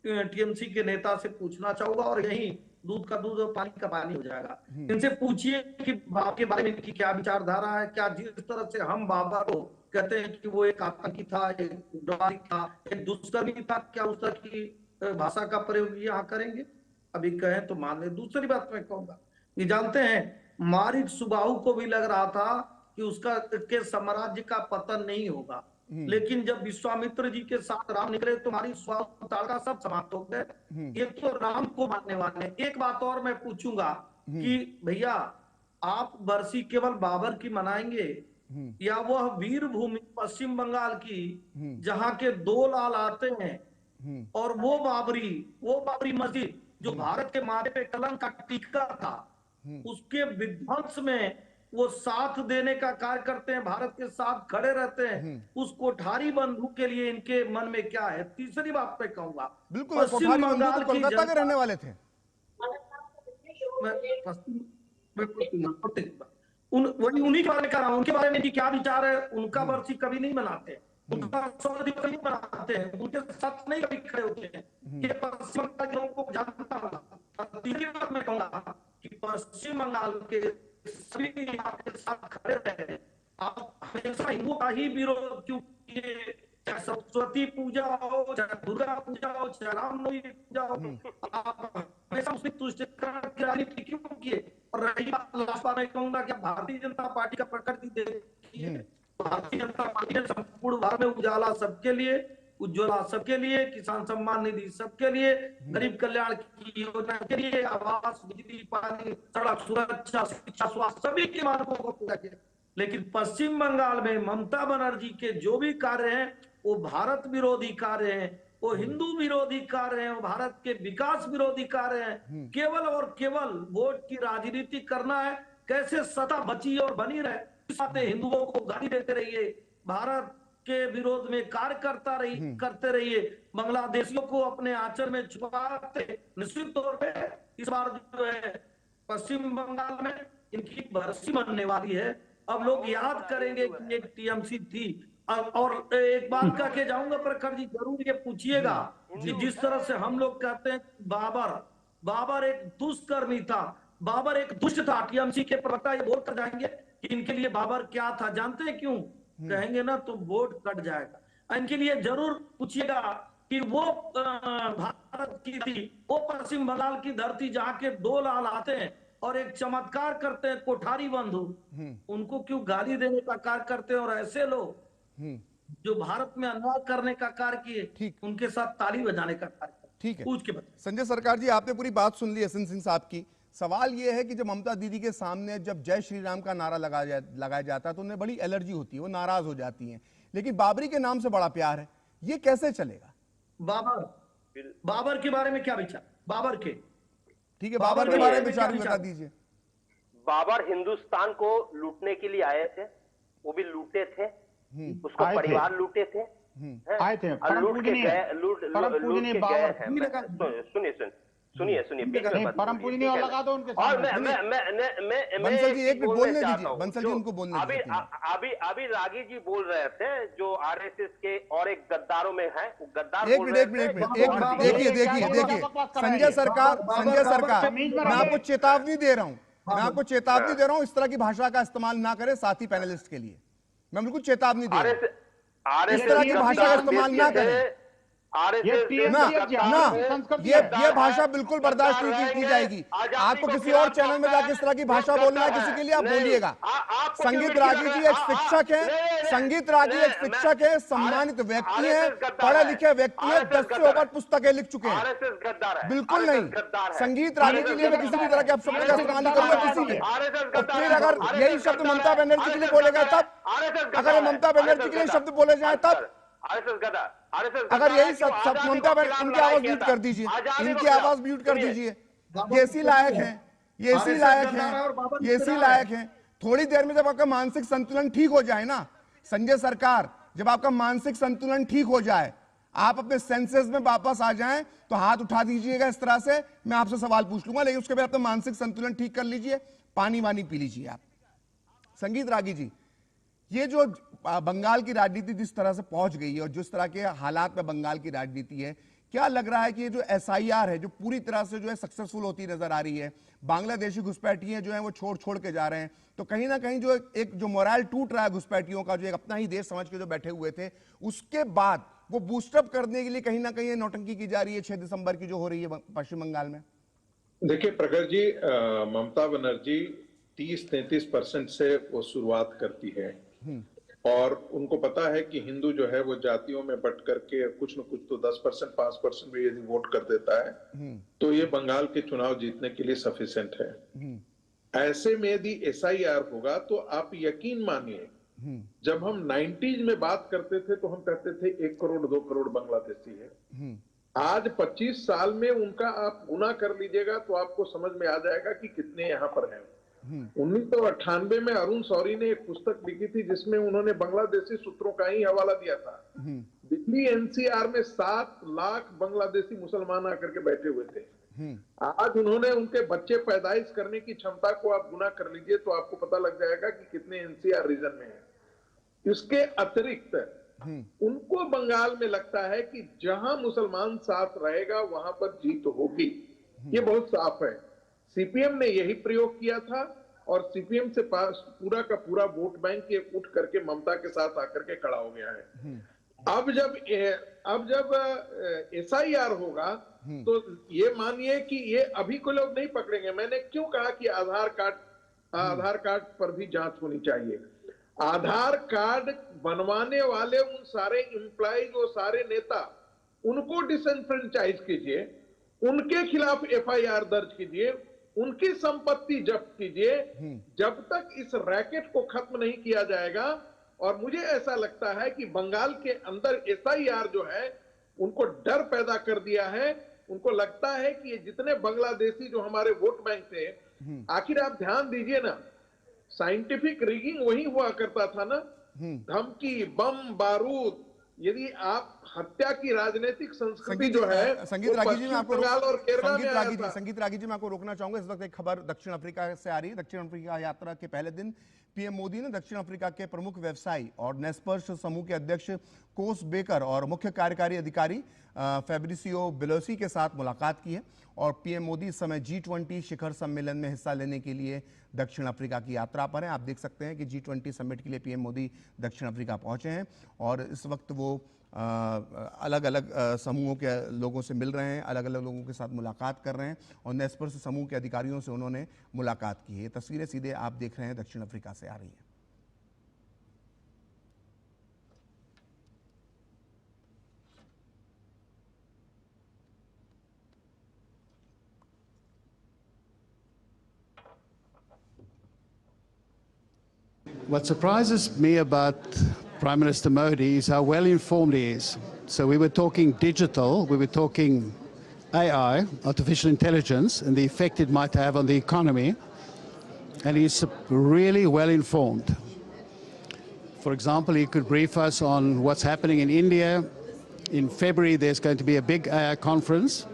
टीएमसी के नेता से पूछना चाहूंगा और यही दूध का दूध और पानी का पानी हो जाएगा। इनसे पूछिए कि बाप के बारे में इनकी क्या विचारधारा है। क्या जिस तरह से हम बाबा को कहते हैं कि वो एक आतंकी था, एक उग्रवादी था, एक दुष्कर्मी था, क्या उस तरह की भाषा का प्रयोग यहाँ करेंगे? अभी कहें तो मान ले। दूसरी बात मैं कहूंगा, ये जानते हैं मारिक सुबाहु को भी लग रहा था कि उसका के साम्राज्य का पतन नहीं होगा, लेकिन जब विश्वामित्र जी के साथ राम निकले तो मारिक सुबाहु ताड़का सब समाप्त हो गए। ये तो राम को मानने वाले। एक बात और मैं पूछूंगा कि भैया, आप बरसी केवल बाबर की मनाएंगे या वह वीर भूमि पश्चिम बंगाल की जहां के 2 लाल आते हैं और वो बाबरी मस्जिद जो भारत के माथे पे कलंक का टीका था, उसके विध्वंस में वो साथ देने का कार्य करते हैं, भारत के साथ खड़े रहते हैं। उस कोठारी बंधु के लिए इनके मन में क्या है? तीसरी बात पे कहूंगा, बिल्कुल कोठारी बंधु तो कोलकाता के रहने वाले थे। उन्हीं के बारे में कह रहा हूं, उनके बारे में भी क्या विचार है। उनका बरसी कभी नहीं मनाते, उनका 100 दिवस नहीं मनाते हैं, उनके साथ नहीं कभी खड़े होते हैं। ये पश्चिम बंगाल के लोगों को जानता होगा। तीसरी बात मैं कहूंगा कि पश्चिम बंगाल के सभी यहाँ के साथ खड़े रहे। आप हमेशा हिंदुओं का ही विरोध क्यों किए? चाहे सरस्वती पूजा हो, चाहे दुर्गा पूजा हो, चाहे रामनवमी पूजा हो, आप हमेशा उसकी तुष्टिकरण की राजनीति क्यों किए? और रही बात लास्ट बार मैं कहूंगा कि भारतीय जनता पार्टी का प्रकृति देखिए, भारतीय जनता पार्टी ने संपूर्ण भारत में उजाला सबके लिए, उज्ज्वला सबके लिए, किसान सम्मान निधि सबके लिए, गरीब कल्याण की योजना के लिए, आवास, बिजली, पानी, सड़क, सुरक्षा, शिक्षा, स्वास्थ्य सभी के मानकों को पूरा किया। लेकिन पश्चिम बंगाल में ममता बनर्जी के जो भी कार्य हैं वो भारत विरोधी कार्य हैं, वो हिंदू विरोधी कार्य हैं, वो भारत के विकास विरोधी कार्य हैं। केवल और केवल वोट की राजनीति करना है, कैसे सत्ता बची और बनी रहे, हिंदुओं को गाली देते रहिए, भारत के विरोध में कार्य करते रहिए, बांग्लादेशियों को अपने आंचल में छुपाते। निश्चित तौर पे इस बार जो है पश्चिम बंगाल में इनकी बरसी बनने वाली है। अब लोग याद करेंगे कि एक टीएमसी थी। और एक बात कह के जाऊंगा प्रखर जी, जरूर ये पूछिएगा कि जिस तरह से हम लोग कहते हैं बाबर एक दुष्कर्मी था, बाबर एक दुष्ट था, टीएमसी के प्रवक्ता ये बोल कर जाएंगे कि इनके लिए बाबर क्या था। जानते हैं क्यों? कहेंगे ना तो वोट कट जाएगा। इनके लिए जरूर पूछिएगा कि वो भारत की थी, वो पश्चिम बंगाल की धरती जहाँ के 2 लाल आते हैं और एक चमत्कार करते हैं कोठारी बंधु, उनको क्यों गाली देने का कार्य करते हैं? और ऐसे लोग जो भारत में अन्याय करने का कार्य किए, उनके साथ ताली बजाने का कार्य। ठीक है, पूछ के बताइए। संजय सरकार जी, आपने पूरी बात सुन ली एसएन सिंह साहब की। सवाल यह है कि जब ममता दीदी के सामने जब जय श्री राम का नारा लगाया जाता है तो उन्हें बड़ी एलर्जी होती है, वो नाराज हो जाती हैं। लेकिन बाबरी के नाम से बड़ा प्यार है, ये कैसे चलेगा? बाबर के बारे में क्या विचार? बाबर के ठीक है, बाबर के बारे में विचार बता दीजिए। बाबर हिंदुस्तान को लूटने के लिए आए थे, वो भी लूटे थे, उसको परिवार लूटे थे, आए थे, लूट के गए, लूट के गए हैं। सुनिए परम पूजनीय और लगा दो उनके और मैं बंसल जी एक मिनट बोलने दीजिए, बंसल जी उनको बोलने दीजिए। अभी रागी जी बोल रहे थे जो आरएसएस के और एक गद्दारों में है, वो गद्दार एक मिनट देखिए संजय सरकार मैं आपको चेतावनी दे रहा हूं, इस तरह की भाषा का इस्तेमाल ना करें साथी पैनलिस्ट के लिए। मैं बिल्कुल चेतावनी दे रहा हूं, इस तरह की भाषा का इस्तेमाल ना करें। ये भाषा बिल्कुल बर्दाश्त नहीं की जाएगी। आपको किसी और चैनल में जाकर इस तरह की भाषा बोलना है किसी के लिए, आप बोलिएगा। संगीत रागी जी एक शिक्षक हैं, संगीत रागी एक शिक्षक है, सम्मानित व्यक्ति हैं, पढ़े लिखे व्यक्ति हैं, 10 से ऊपर पुस्तकें लिख चुके हैं। बिल्कुल नहीं, संगीत रागी के लिए मैं किसी भी तरह के अपशब्द का इस्तेमाल नहीं करूंगा किसी के। और फिर अगर यही शब्द ममता बनर्जी के लिए बोलेगा तब, अगर ममता बनर्जी के लिए शब्द बोले जाए तब, अगर यही सब ममता बनर्जी, इनकी आवाज म्यूट कर दीजिए, इनकी आवाज म्यूट कर दीजिए। ये इसी लायक हैं, थोड़ी देर में जब आपका मानसिक संतुलन ठीक हो जाए ना संजय सरकार, जब आपका मानसिक संतुलन ठीक हो जाए, आप अपने सेंसेस में वापस आ जाएं, तो हाथ उठा दीजिएगा इस तरह से, मैं आपसे सवाल पूछ लूंगा। लेकिन उसके बाद अपना मानसिक संतुलन ठीक कर लीजिए, पानी वानी पी लीजिए आप। संगीत रागी जी, ये जो बंगाल की राजनीति जिस तरह से पहुंच गई है और जिस तरह के हालात में बंगाल की राजनीति है, क्या लग रहा है कि ये जो एसआईआर है जो पूरी तरह से जो है सक्सेसफुल होती नजर आ रही है, बांग्लादेशी घुसपैठिए जो है वो छोड़ के जा रहे हैं, तो कहीं ना कहीं जो एक जो मोरल टूट रहा है घुसपैठियों का, जो एक अपना ही देश समझ के जो बैठे हुए थे, उसके बाद वो बूस्टअप करने के लिए कहीं ना कहीं नौटंकी की जा रही है 6 दिसंबर की जो हो रही है पश्चिम बंगाल में? देखिए प्रखर जी, ममता बनर्जी 30-33% से वो शुरुआत करती है और उनको पता है कि हिंदू जो है वो जातियों में बट करके कुछ न कुछ तो 10%, 5% में यदि वोट कर देता है तो ये बंगाल के चुनाव जीतने के लिए सफिशिएंट है। ऐसे में यदि एसआईआर होगा तो आप यकीन मानिए जब हम 90s में बात करते थे तो हम कहते थे 1 करोड़ 2 करोड़ बांग्लादेशी है। आज 25 साल में उनका आप गुना कर लीजिएगा तो आपको समझ में आ जाएगा कि कितने यहाँ पर हैं। 1998 में अरुण शौरी ने एक पुस्तक लिखी थी जिसमें उन्होंने बांग्लादेशी सूत्रों का ही हवाला दिया था। दिल्ली एनसीआर में 7 लाख बांग्लादेशी मुसलमान आकर के बैठे हुए थे। आज उन्होंने उनके बच्चे पैदाइश करने की क्षमता को आप गुना कर लीजिए तो आपको पता लग जाएगा कि कितने एनसीआर रीजन में है। इसके अतिरिक्त उनको बंगाल में लगता है कि जहां मुसलमान साथ रहेगा वहां पर जीत होगी। ये बहुत साफ है। सीपीएम ने यही प्रयोग किया था और सीपीएम से पूरा का पूरा वोट बैंक ये उठ करके ममता के साथ आकर के खड़ा हो गया है। अब जब एसआईआर होगा तो ये मानिए कि ये अभी को लोग नहीं पकड़ेंगे। मैंने क्यों कहा कि आधार कार्ड पर भी जांच होनी चाहिए। आधार कार्ड बनवाने वाले उन सारे एम्प्लॉइज और सारे नेता, उनको डिसएनफ्रेंचाइज कीजिए, उनके खिलाफ एफआईआर दर्ज कीजिए, उनकी संपत्ति जब्त कीजिए। जब तक इस रैकेट को खत्म नहीं किया जाएगा, और मुझे ऐसा लगता है कि बंगाल के अंदर एसआईआर जो है उनको डर पैदा कर दिया है। उनको लगता है कि ये जितने बांग्लादेशी जो हमारे वोट बैंक थे, आखिर आप ध्यान दीजिए ना, साइंटिफिक रिगिंग वही हुआ करता था ना, धमकी, बम, बारूद। यदि आप हत्या की राजनीतिक संस्कृति जो है, संगीत रागी जी, मैं आपको संगीत रागी जी मैं आपको रोकना चाहूंगा। इस वक्त एक खबर दक्षिण अफ्रीका से आ रही है। दक्षिण अफ्रीका यात्रा के पहले दिन पीएम मोदी ने दक्षिण अफ्रीका के प्रमुख व्यवसायी और नेस्पर्स समूह के अध्यक्ष कोस बेकर और मुख्य कार्यकारी अधिकारी फैब्रिसियो बिलोसी के साथ मुलाकात की है। और पीएम मोदी इस समय G20 शिखर सम्मेलन में हिस्सा लेने के लिए दक्षिण अफ्रीका की यात्रा पर हैं। आप देख सकते हैं कि G20 समिट के लिए पीएम मोदी दक्षिण अफ्रीका पहुंचे हैं और इस वक्त वो अलग अलग समूहों के लोगों से मिल रहे हैं, अलग अलग लोगों के साथ मुलाकात कर रहे हैं और नेस्पर्स समूह के अधिकारियों से उन्होंने मुलाकात की है। ये तस्वीरें सीधे आप देख रहे हैं दक्षिण अफ्रीका से आ रही हैं। What surprises me about Prime Minister Modi is how well informed he is. So we were talking digital, we were talking AI, artificial intelligence, and the effect it might have on the economy. And he's really well informed. For example, he could brief us on what's happening in India. In February, there's going to be a big AI conference.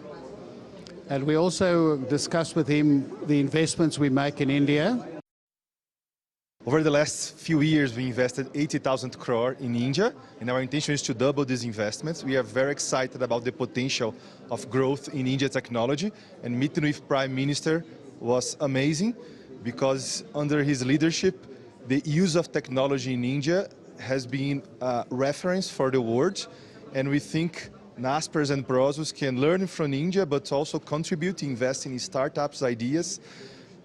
And we also discussed with him the investments we make in India. Over the last few years, we invested 80,000 crore in India, and our intention is to double these investments. We are very excited about the potential of growth in India technology, and meeting with Prime Minister was amazing because under his leadership, the use of technology in India has been a reference for the world, and we think Naspers and Prosus can learn from India, but also contribute to invest in startups, ideas,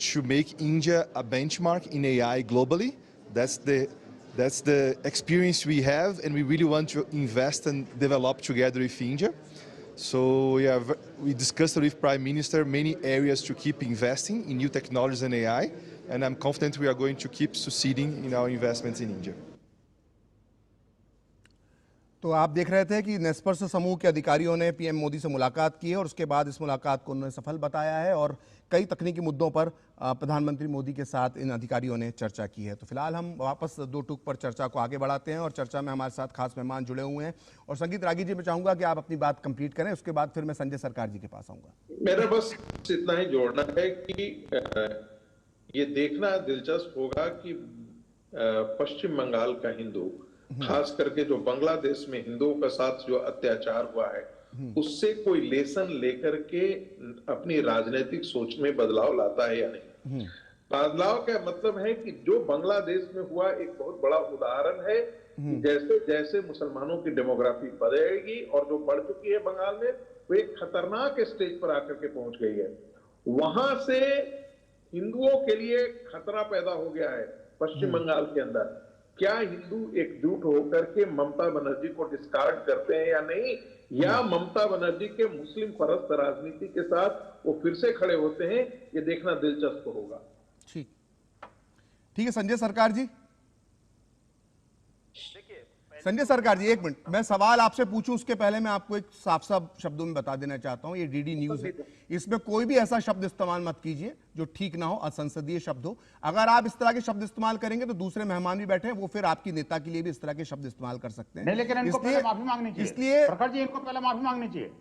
to make India a benchmark in AI globally. That's the experience we have, and we really want to invest and develop together with India. So we discussed with Prime Minister many areas to keep investing in new technologies and AI, and I'm confident we are going to keep succeeding in our investments in India. तो आप देख रहे थे कि नेस्पर्स समूह के अधिकारियों ने पीएम मोदी से मुलाकात की है और उसके बाद इस मुलाकात को उन्होंने सफल बताया है और कई तकनीकी मुद्दों पर प्रधानमंत्री मोदी के साथ इन अधिकारियों ने चर्चा की है। तो फिलहाल हम वापस दो टूक पर चर्चा को आगे बढ़ाते हैं और चर्चा में हमारे साथ खास मेहमान जुड़े हुए हैं। और संगीत रागी जी, मैं चाहूंगा कि आप अपनी बात कंप्लीट करें, उसके बाद फिर मैं संजय सरकार जी के पास आऊंगा। मेरा बस इतना ही जोड़ना है कि ये देखना दिलचस्प होगा कि पश्चिम बंगाल का हिंदू, खास करके जो बांग्लादेश में हिंदुओं के साथ जो अत्याचार हुआ है, उससे कोई लेसन लेकर के अपनी राजनीतिक सोच में बदलाव लाता है या नहीं। बदलाव का मतलब है कि जो बांग्लादेश में हुआ एक बहुत बड़ा उदाहरण है कि जैसे जैसे मुसलमानों की डेमोग्राफी बढ़ेगी और जो बढ़ चुकी है बंगाल में, वो एक खतरनाक स्टेज पर आकर के पहुंच गई है। वहां से हिंदुओं के लिए खतरा पैदा हो गया है पश्चिम बंगाल के अंदर। क्या हिंदू एकजुट होकर के ममता बनर्जी को डिस्कार्ड करते हैं या नहीं, या ममता बनर्जी के मुस्लिम परस्त राजनीति के साथ वो फिर से खड़े होते हैं, ये देखना दिलचस्प होगा। ठीक है, संजय सरकार जी। संजय सरकार जी, एक मिनट, मैं सवाल आपसे पूछूं उसके पहले मैं आपको एक साफ साफ शब्दों में बता देना चाहता हूं, ये डीडी न्यूज है, इसमें कोई भी ऐसा शब्द इस्तेमाल मत कीजिए जो ठीक ना हो, असंसदीय शब्द हो। अगर आप इस तरह के शब्द इस्तेमाल करेंगे तो दूसरे मेहमान भी बैठे हैं, वो फिर आपकी नेता के लिए भी इस तरह के शब्द इस्तेमाल कर सकते हैं। नहीं, लेकिन इनको पहले माफी मांगनी चाहिए। इसलिए प्रखर जी, इनको पहले माफी मांगनी चाहिए।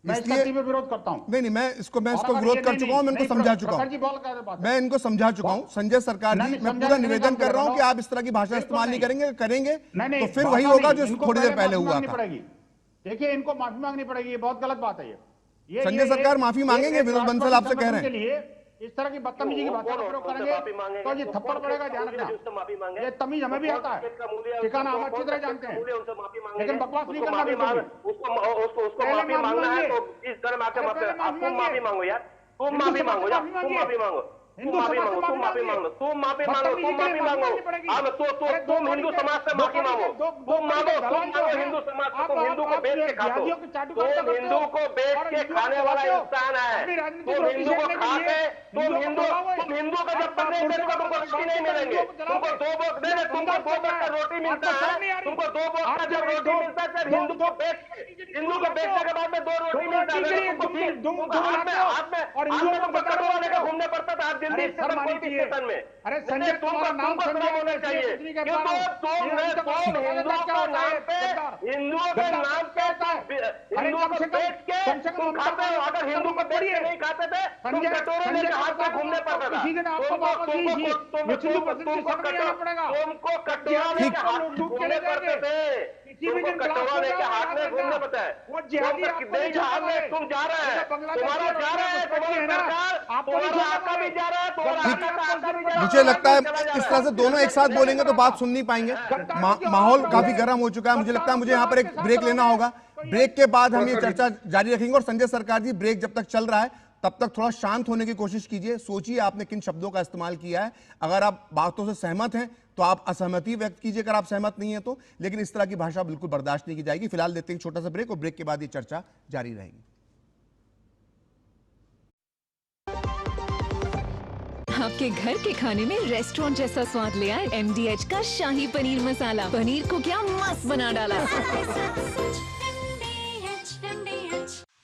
मैं इसका तीव्र विरोध करता हूं। नहीं, मैं इसको विरोध कर चुका हूं, मैं इनको समझा चुका हूं, मैं इनको समझा चुका हूं। संजय सरकार जी, मैं पूरा निवेदन कर रहा हूं कि आप इस तरह की भाषा इस्तेमाल नहीं करेंगे तो फिर वही होगा जो थोड़ी देर पहले हुआ था। देखिए, इनको माफी मांगनी पड़ेगी, ये बहुत गलत बात है। ये संजय सरकार माफी मांगेंगे, विनोद बंसल आपसे कह रहे हैं। इस तरह की बदतमीजी की बातों का प्रयोग करेंगे तो ये थप्पड़ पड़ेगा, ध्यान रखना। ये तमीज हमें भी आता है, ठिकाना हम अच्छी तरह जानते हैं, लेकिन बकवास नहीं करना बिल्कुल। उसको माफी मांगना है तो इस तरह माफी मांगो यार, तुम माफी मांगो यार, तुम माफी मांगो, तुम माफी मांगो, तुम माफी मांगो, तुम माफी मांगो, तुम माफी मांगो। तुम हिंदू समाज से माफी मांगो, तुम मांगो हिंदू समाज से, तुम हिंदू को बेच के खाते हो, तुम हिंदू को बेच के खाने वाला इंसान है, तुम हिंदू को खा के, तुम हिंदू का जब तक नहीं देगा तुमको रोटी नहीं मिलेंगे, तुमको 2 वक्त देने, तुमको 2 वक्त का रोटी मिलता है, तुमको 2 वक्त का जब रोटी मिलता है, जब हिंदू को बेचने के बाद में 2 रोटी मिलता है, तुमको हाथ में तुमको कटोरा लेकर घूमने पड़ता था दिल्ली स्टेशन में। अरे संजय, तुम्हारा नाम होना चाहिए, क्योंकि तुम हिंदुओं के नाम पे हिंदुओं को बेच के तुम खाते हो। अगर हिंदू को बेच के नहीं खाते थे, तुम कटोरे लेकर हाथ में घूमने पड़ता था, तुमको कटोरा लेकर हाथ में घूमने पड़ते थे, तुमको कटोरा लेकर हाथ में घूमने पड़ता है। तुम जा रहे हैं, तुम्हारा जा रहा है, तुम्हारा आका भी जा रहा है, मुझे लगता है इस तरह से दोनों एक साथ बोलेंगे तो बात सुन नहीं पाएंगे। माहौल काफी गर्म हो चुका है, मुझे लगता है मुझे यहाँ पर एक ब्रेक लेना होगा। ब्रेक के बाद हम ये चर्चा जारी रखेंगे। और संजय सरकार जी, ब्रेक जब तक चल रहा है तब तक थोड़ा शांत होने की कोशिश कीजिए, सोचिए आपने किन शब्दों का इस्तेमाल किया है। अगर आप बातों से सहमत हैं तो आप असहमति व्यक्त कीजिए, अगर आप सहमत नहीं है तो, लेकिन इस तरह की भाषा बिल्कुल बर्दाश्त नहीं की जाएगी। फिलहाल देते हैं एक छोटा सा ब्रेक और ब्रेक के बाद ये चर्चा जारी रहेगी। आपके घर के खाने में रेस्टोरेंट जैसा स्वाद ले आए MDH का शाही पनीर मसाला। पनीर को क्या मस्त बना डाला।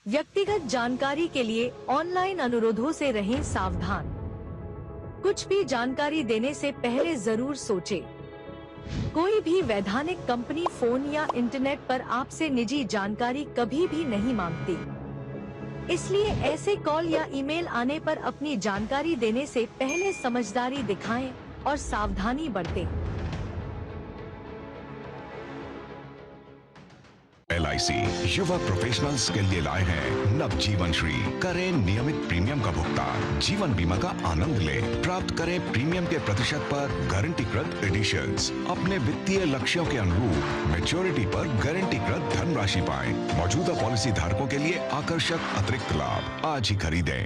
व्यक्तिगत जानकारी के लिए ऑनलाइन अनुरोधों से रहें सावधान। कुछ भी जानकारी देने से पहले जरूर सोचें। कोई भी वैधानिक कंपनी फोन या इंटरनेट पर आपसे निजी जानकारी कभी भी नहीं मांगती, इसलिए ऐसे कॉल या ईमेल आने पर अपनी जानकारी देने से पहले समझदारी दिखाएं और सावधानी बरतें। LIC युवा प्रोफेशनल्स के लिए लाए हैं नवजीवन श्री। करें नियमित प्रीमियम का भुगतान, जीवन बीमा का आनंद लें, प्राप्त करें प्रीमियम के प्रतिशत पर गारंटीकृत एडिशंस। अपने वित्तीय लक्ष्यों के अनुरूप मैच्योरिटी पर गारंटीकृत धनराशि पाएं। मौजूदा पॉलिसी धारकों के लिए आकर्षक अतिरिक्त लाभ आज ही खरीदें।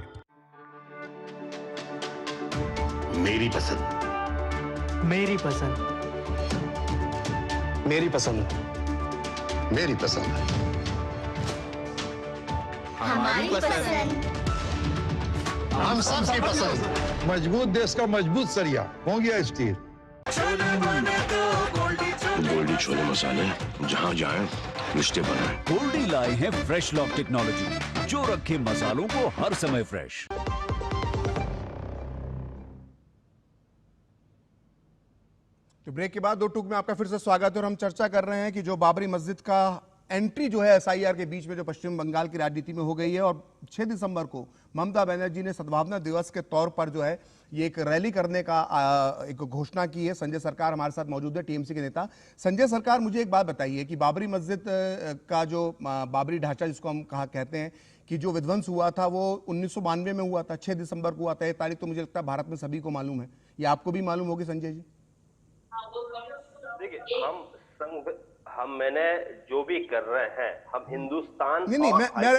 मेरी पसंद, मेरी पसंद, मेरी पसंद, मेरी पसंद, हमारी पसंद, हम सबकी पसंद। मजबूत देश का मजबूत सरिया हो गया स्टील। गोल्डी छोले मसाले जहाँ जाए रिश्ते बनाए। गोल्डी लाए हैं फ्रेश लॉक टेक्नोलॉजी जो रखे मसालों को हर समय फ्रेश। तो ब्रेक के बाद 2 टूक में आपका फिर से स्वागत है और हम चर्चा कर रहे हैं कि जो बाबरी मस्जिद का एंट्री जो है SIR के बीच में जो पश्चिम बंगाल की राजनीति में हो गई है, और 6 दिसंबर को ममता बनर्जी ने सद्भावना दिवस के तौर पर जो है ये एक रैली करने का एक घोषणा की है। संजय सरकार हमारे साथ मौजूद है, TMC के नेता। संजय सरकार, मुझे एक बात बताइए कि बाबरी मस्जिद का जो बाबरी ढांचा जिसको हम कहते हैं कि जो विध्वंस हुआ था वो 1992 में हुआ था, 6 दिसंबर को हुआ था। ये तारीख तो मुझे लगता है भारत में सभी को मालूम है, ये आपको भी मालूम होगी संजय जी। देखिए, मैंने जो भी कर रहे हैं, हम हिंदुस्तान नहीं,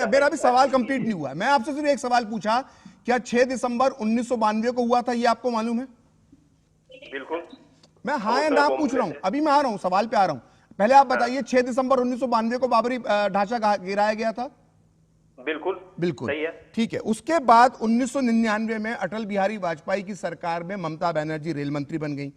मेरा भी सवाल कंप्लीट नहीं हुआ। मैं आपसे सिर्फ एक सवाल पूछा, क्या 6 दिसंबर 1992 को हुआ था, ये आपको मालूम है? बिल्कुल। मैं हाँ या ना पूछ रहा हूं, अभी मैं आ रहा हूं, सवाल पे आ रहा हूं। पहले आप बताइए, 6 दिसंबर 1992 को बाबरी ढांचा गिराया गया था? बिल्कुल बिल्कुल सही है। ठीक है। उसके बाद 1999 में अटल बिहारी वाजपेयी की सरकार में ममता बनर्जी रेल मंत्री बन गई।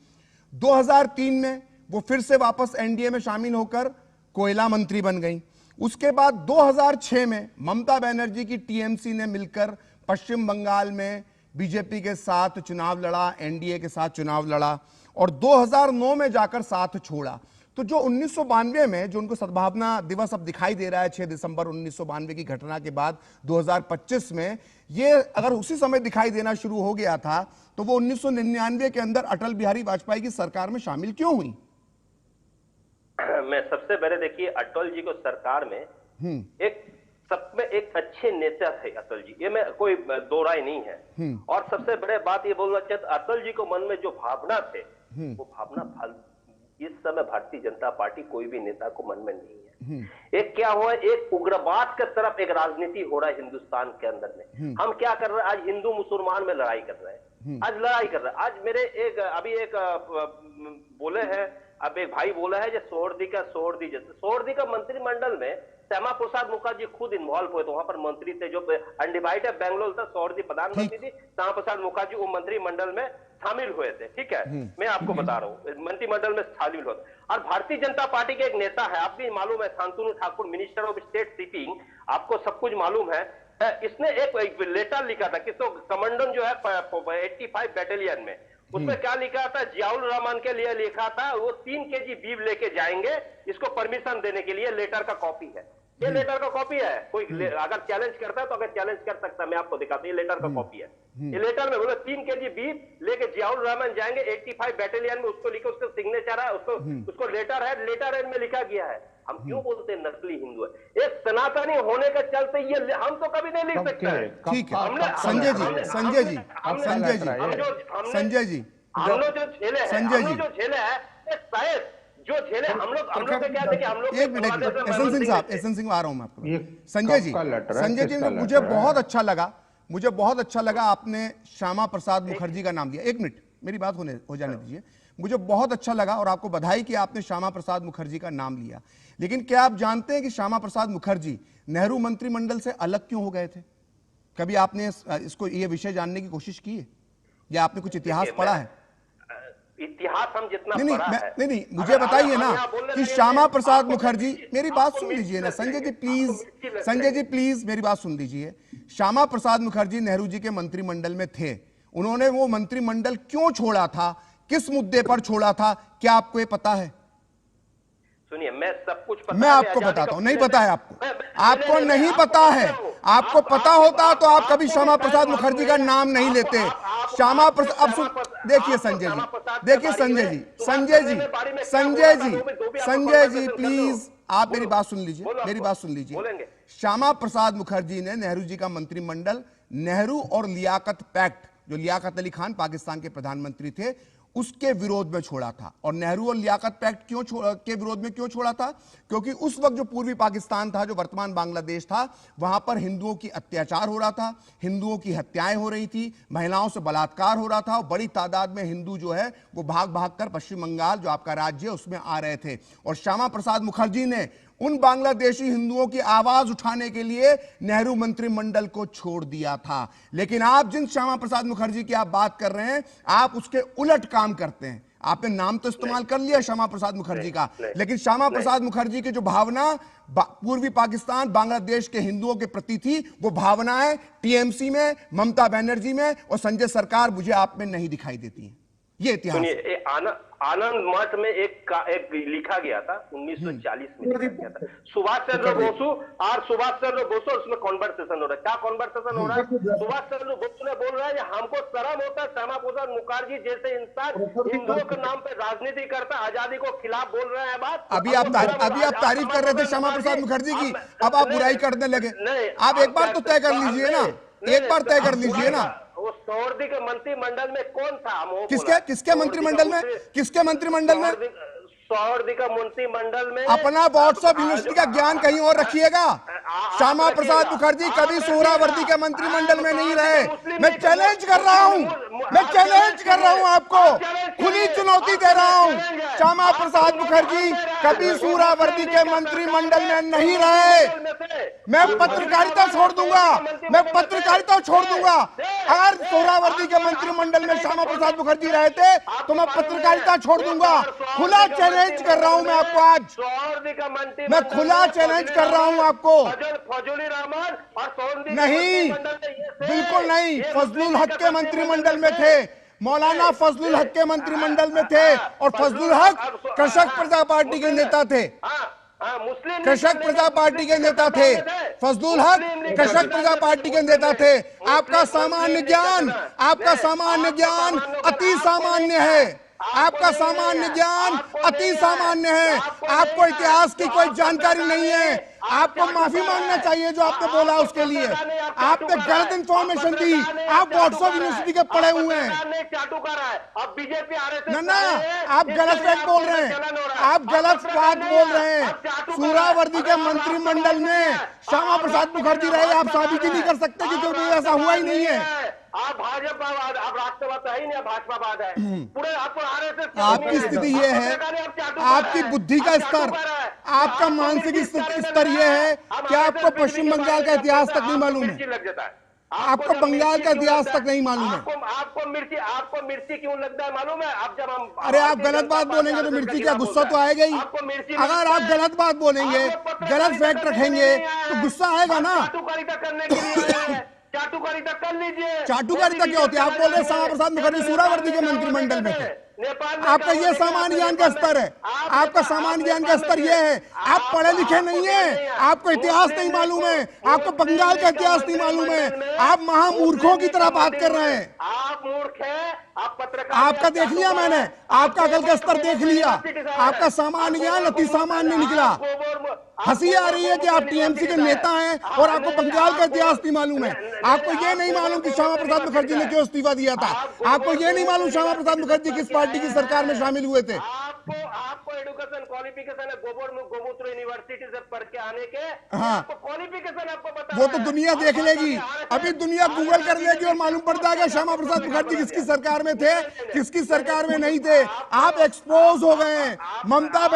2003 में वो फिर से वापस एनडीए में शामिल होकर कोयला मंत्री बन गई। उसके बाद 2006 में ममता बनर्जी की टीएमसी ने मिलकर पश्चिम बंगाल में बीजेपी के साथ चुनाव लड़ा, एनडीए के साथ चुनाव लड़ा और 2009 में जाकर साथ छोड़ा। तो जो 1992 में जो उनको सद्भावना दिवस अब दिखाई दे रहा है 6 दिसंबर 1992 की घटना के बाद 2025 में, ये अगर उसी समय दिखाई देना शुरू हो गया था तो वो 1999 के अंदर अटल बिहारी वाजपेयी की सरकार में शामिल क्यों हुई? मैं सबसे पहले देखिए अटल जी को सरकार में एक सब में एक अच्छे नेता थे अटल जी, ये मैं कोई दो राय नहीं है। और सबसे बड़े बात ये बोलना चाहता, अटल जी को मन में जो भावना थे वो भावना इस समय भारतीय जनता पार्टी कोई भी नेता को मन में नहीं है। एक क्या हुआ, एक उग्रवाद के तरफ एक राजनीति हो रहा है हिंदुस्तान के अंदर में। हम क्या कर रहे हैं, आज हिंदू मुसलमान में लड़ाई कर रहे हैं, आज लड़ाई कर रहे हैं। आज मेरे एक बोले हैं, अब एक भाई बोला है जो सोहरदी का मंत्रिमंडल में श्यामा प्रसाद मुखर्जी खुद इन्वॉल्व हुए थे, वहां पर मंत्री थे। जो अनडिवाइडेड बेंगलोर था, सोहरदी प्रधानमंत्री थी, श्यामा प्रसाद मुखर्जी वो मंत्रिमंडल में शामिल हुए थे। ठीक है, मैं आपको बता रहा हूँ मंत्रिमंडल में शामिल हुए। और भारतीय जनता पार्टी के एक नेता है, आप भी मालूम है, Shantanu Thakur, minister of state shipping, आपको सब कुछ मालूम है। इसने एक लेटर लिखा था किसको, कमांडो जो है 85 बैटालियन में, उसमें क्या लिखा था, जियाउल रहमान के लिए लिखा था वो 3 केजी बीफ लेके जाएंगे, इसको परमिशन देने के लिए। लेटर का कॉपी है, ये लेटर का कॉपी है। कोई अगर चैलेंज करता है तो अगर चैलेज कर सकता है, मैं आपको दिखाता हूं, ये लेटर का कॉपी है। ये लेटर में बोले 3 केजी बीफ लेके जियाउल रहमान जाएंगे 85 बैटालियन में, उसको लिखे, उसका सिग्नेचर है, उसको लेटर है, लेटर में लिखा गया है। हम क्यों बोलते हैं नकली हिंदू है? एक सनातनी होने के चलते ये हम तो कभी नहीं लिख सकते हैं। ठीक है संजय जी, संजय जी, संजय जी, संजय जी, हम लोग जो झेले हैं, संजय जी, जो झेले हैं, शायद जो झेले हम लोग क्या थे कि हम लोग एक मिनट, एसएन सिंह साहब, एसएन सिंह आ रहा हूं मैं आपको। संजय जी, संजय जी, मुझे बहुत अच्छा लगा आपने श्यामा प्रसाद मुखर्जी का नाम दिया। एक मिनट मेरी बात हो जाने दीजिए। मुझे बहुत अच्छा लगा और आपको बधाई कि आपने श्यामा प्रसाद मुखर्जी का नाम लिया। लेकिन क्या आप जानते हैं कि श्यामा प्रसाद मुखर्जी नेहरू मंत्रिमंडल से अलग क्यों हो गए थे? कभी आपने इसको ये विषय जानने की कोशिश की है या आपने कुछ इतिहास पढ़ा है? इतिहास हम जितना नहीं, मुझे बताइए ना कि श्यामा प्रसाद मुखर्जी, मेरी बात सुन लीजिए ना संजय जी प्लीज, संजय जी प्लीज मेरी बात सुन लीजिए। श्यामा प्रसाद मुखर्जी नेहरू जी के मंत्रिमंडल में थे, उन्होंने वो मंत्रिमंडल क्यों छोड़ा था, किस मुद्दे पर छोड़ा था, क्या आपको ये पता है? सुनिए, मैं सब कुछ पता, मैं आपको बताता हूं, नहीं पता है आपको नहीं पता है। आपको पता होता तो आप कभी श्यामा प्रसाद मुखर्जी का नाम नहीं लेते। श्यामा प्रसाद, अब देखिए संजय जी, देखिए संजय जी, संजय जी, संजय जी, संजय जी प्लीज आप मेरी बात सुन लीजिए, मेरी बात सुन लीजिए। श्यामा प्रसाद मुखर्जी ने नेहरू जी का मंत्रिमंडल नेहरू और लियाकत पैक्ट, जो लियाकत अली खान पाकिस्तान के प्रधानमंत्री थे, उसके विरोध में छोड़ा था। और नेहरू और लियाकत पैक्ट के विरोध में क्यों छोड़ा था? क्योंकि उस वक्त जो पूर्वी पाकिस्तान था, जो वर्तमान बांग्लादेश था, वहां पर हिंदुओं की अत्याचार हो रहा था, हिंदुओं की हत्याएं हो रही थी, महिलाओं से बलात्कार हो रहा था और बड़ी तादाद में हिंदू जो है वो भाग भाग कर पश्चिम बंगाल जो आपका राज्य है उसमें आ रहे थे। और श्यामा प्रसाद मुखर्जी ने उन बांग्लादेशी हिंदुओं की आवाज उठाने के लिए नेहरू मंत्रिमंडल को छोड़ दिया था। लेकिन आप जिन श्यामा प्रसाद मुखर्जी की आप बात कर रहे हैं, आप उसके उलट काम करते हैं। आपने नाम तो इस्तेमाल कर लिया श्यामा प्रसाद मुखर्जी का, लेकिन श्यामा प्रसाद मुखर्जी की जो भावना पूर्वी पाकिस्तान बांग्लादेश के हिंदुओं के प्रति थी, वो भावनाएं टीएमसी में, ममता बनर्जी में और संजय सरकार मुझे आप में नहीं दिखाई देती है। ये इतिहास आनंद मठ में एक लिखा गया था 1940 में लिखा गया था, सुभाष चंद्र बोसु और सुभाष चंद्र बोसु, उसमें कॉन्वर्सेशन हो रहा है। क्या कॉन्वर्सेशन हो रहा है? सुभाष चंद्र बोसु ने बोल रहा है हमको शर्म होता है, श्यामा प्रसाद मुखर्जी जैसे इंसान हिंदुओं के नाम पे राजनीति करता, आजादी को खिलाफ बोल रहे हैं। बात अभी आप तारीफ कर रहे थे श्यामा प्रसाद मुखर्जी की, अब आप बुराई करने लगे। आप एक बार तो तय कर लीजिए ना, एक बार तय कर लीजिए ना। वो सोहरदी के मंत्रिमंडल में कौन था? किसके मंत्रिमंडल में? किसके मंत्रिमंडल में? सोहरदी का मंत्रिमंडल में। अपना व्हाट्सएप यूनिवर्सिटी का ज्ञान कहीं और रखिएगा। श्यामा प्रसाद मुखर्जी कभी सोहरावर्दी के मंत्रिमंडल में नहीं रहे। मैं चैलेंज कर रहा हूं, मैं चैलेंज कर रहा हूं आपको। खुली चुनौती दे रहा हूं, श्यामा प्रसाद मुखर्जी कभी सोहरावर्दी के मंत्रिमंडल में नहीं रहे। मैं पत्रकारिता छोड़ दूंगा, मैं पत्रकारिता छोड़ दूंगा। अगर सोहरावर्दी के मंत्रिमंडल में श्यामा प्रसाद मुखर्जी रहे थे तो मैं पत्रकारिता छोड़ दूंगा। खुला चैलेंज कर रहा हूं मैं आपको, आज मैं खुला चैलेंज कर रहा हूं आपको। नहीं, बिल्कुल नहीं। फजलुल हक के मंत्रिमंडल में थे, मौलाना फजलुल हक के मंत्रिमंडल में थे, और फजलुल हक कृषक प्रजा पार्टी के नेता थे। कृषक प्रजा पार्टी के नेता थे फजलुल हक, कृषक प्रजा पार्टी के नेता थे। आपका सामान्य ज्ञान, आपका सामान्य ज्ञान अति सामान्य है। आपका सामान्य ज्ञान अति सामान्य है। आपको इतिहास की कोई जानकारी नहीं है। आपको माफी मांगना चाहिए जो आपने बोला उसके लिए। आपने गलत इंफॉर्मेशन दी। आप व्हाट्सएप यूनिवर्सिटी के पढ़े हुए हैं ना, आप गलत फैक्ट बोल रहे हैं, आप गलत बात बोल रहे हैं। सोहरावर्दी के मंत्रिमंडल में श्यामा प्रसाद मुखर्जी रहे, आप साबित ही नहीं कर सकते कि क्योंकि ऐसा हुआ ही नहीं है। आप भाजपावाद, आप राष्ट्रवाद तो है ही नहीं, भाजपावाद है पूरे। आपको आरएसएस आपकी स्थिति ये है, आपकी बुद्धि का स्तर, आपका मानसिक स्तर ये है कि आपको पश्चिम बंगाल का इतिहास तक नहीं मालूम है। आपको बंगाल का इतिहास तक नहीं मालूम है। आपको मिर्ची क्यों लगता है मालूम है? आप जब हम अरे आप गलत बात बोलेंगे तो मिर्ची क्या, गुस्सा तो आएगा ही। अगर आप गलत बात बोलेंगे, गलत फैक्ट रखेंगे तो गुस्सा आएगा ना। चाटुकारिता कर लीजिए। चाटुकारिता क्या होती है? आप बोल रहे हैं श्यामा प्रसाद मुखर्जी सोहरावर्दी के मंत्रिमंडल में थे। आपका ये सामान्य ज्ञान का स्तर है, आपका सामान्य ज्ञान का स्तर ये है। आप पढ़े लिखे नहीं है, आपको इतिहास नहीं मालूम है, आपको बंगाल का इतिहास नहीं मालूम है। आप महामूर्खों की तरह बात कर रहे हैं। आप मूर्ख हैं, आप पत्रकार। आपका देख लिया मैंने, आपका अकल का स्तर देख लिया, आपका सामान्य ज्ञान अति सामान्य निकला। हंसी आ रही है कि आप टीएमसी के नेता हैं और आपको बंगाल का इतिहास नहीं मालूम है। आपको ये नहीं मालूम कि श्यामा प्रसाद मुखर्जी ने क्यों इस्तीफा दिया था। आपको ये नहीं मालूम श्यामा प्रसाद मुखर्जी किस पार्टी की सरकार में शामिल हुए थे। आपको एजुकेशन क्वालिफिकेशन है गोमूत्र यूनिवर्सिटी से पढ़ के आने के। हाँ, क्वालिफिकेशन आपको पता वो तो दुनिया देख लेगी। अभी दुनिया गूगल कर लेगी और मालूम पड़ जाएगा श्यामा प्रसाद मुखर्जी किसकी सरकार में थे, किसकी सरकार में नहीं थे। आप एक्सपोज हो गए हैं। ममता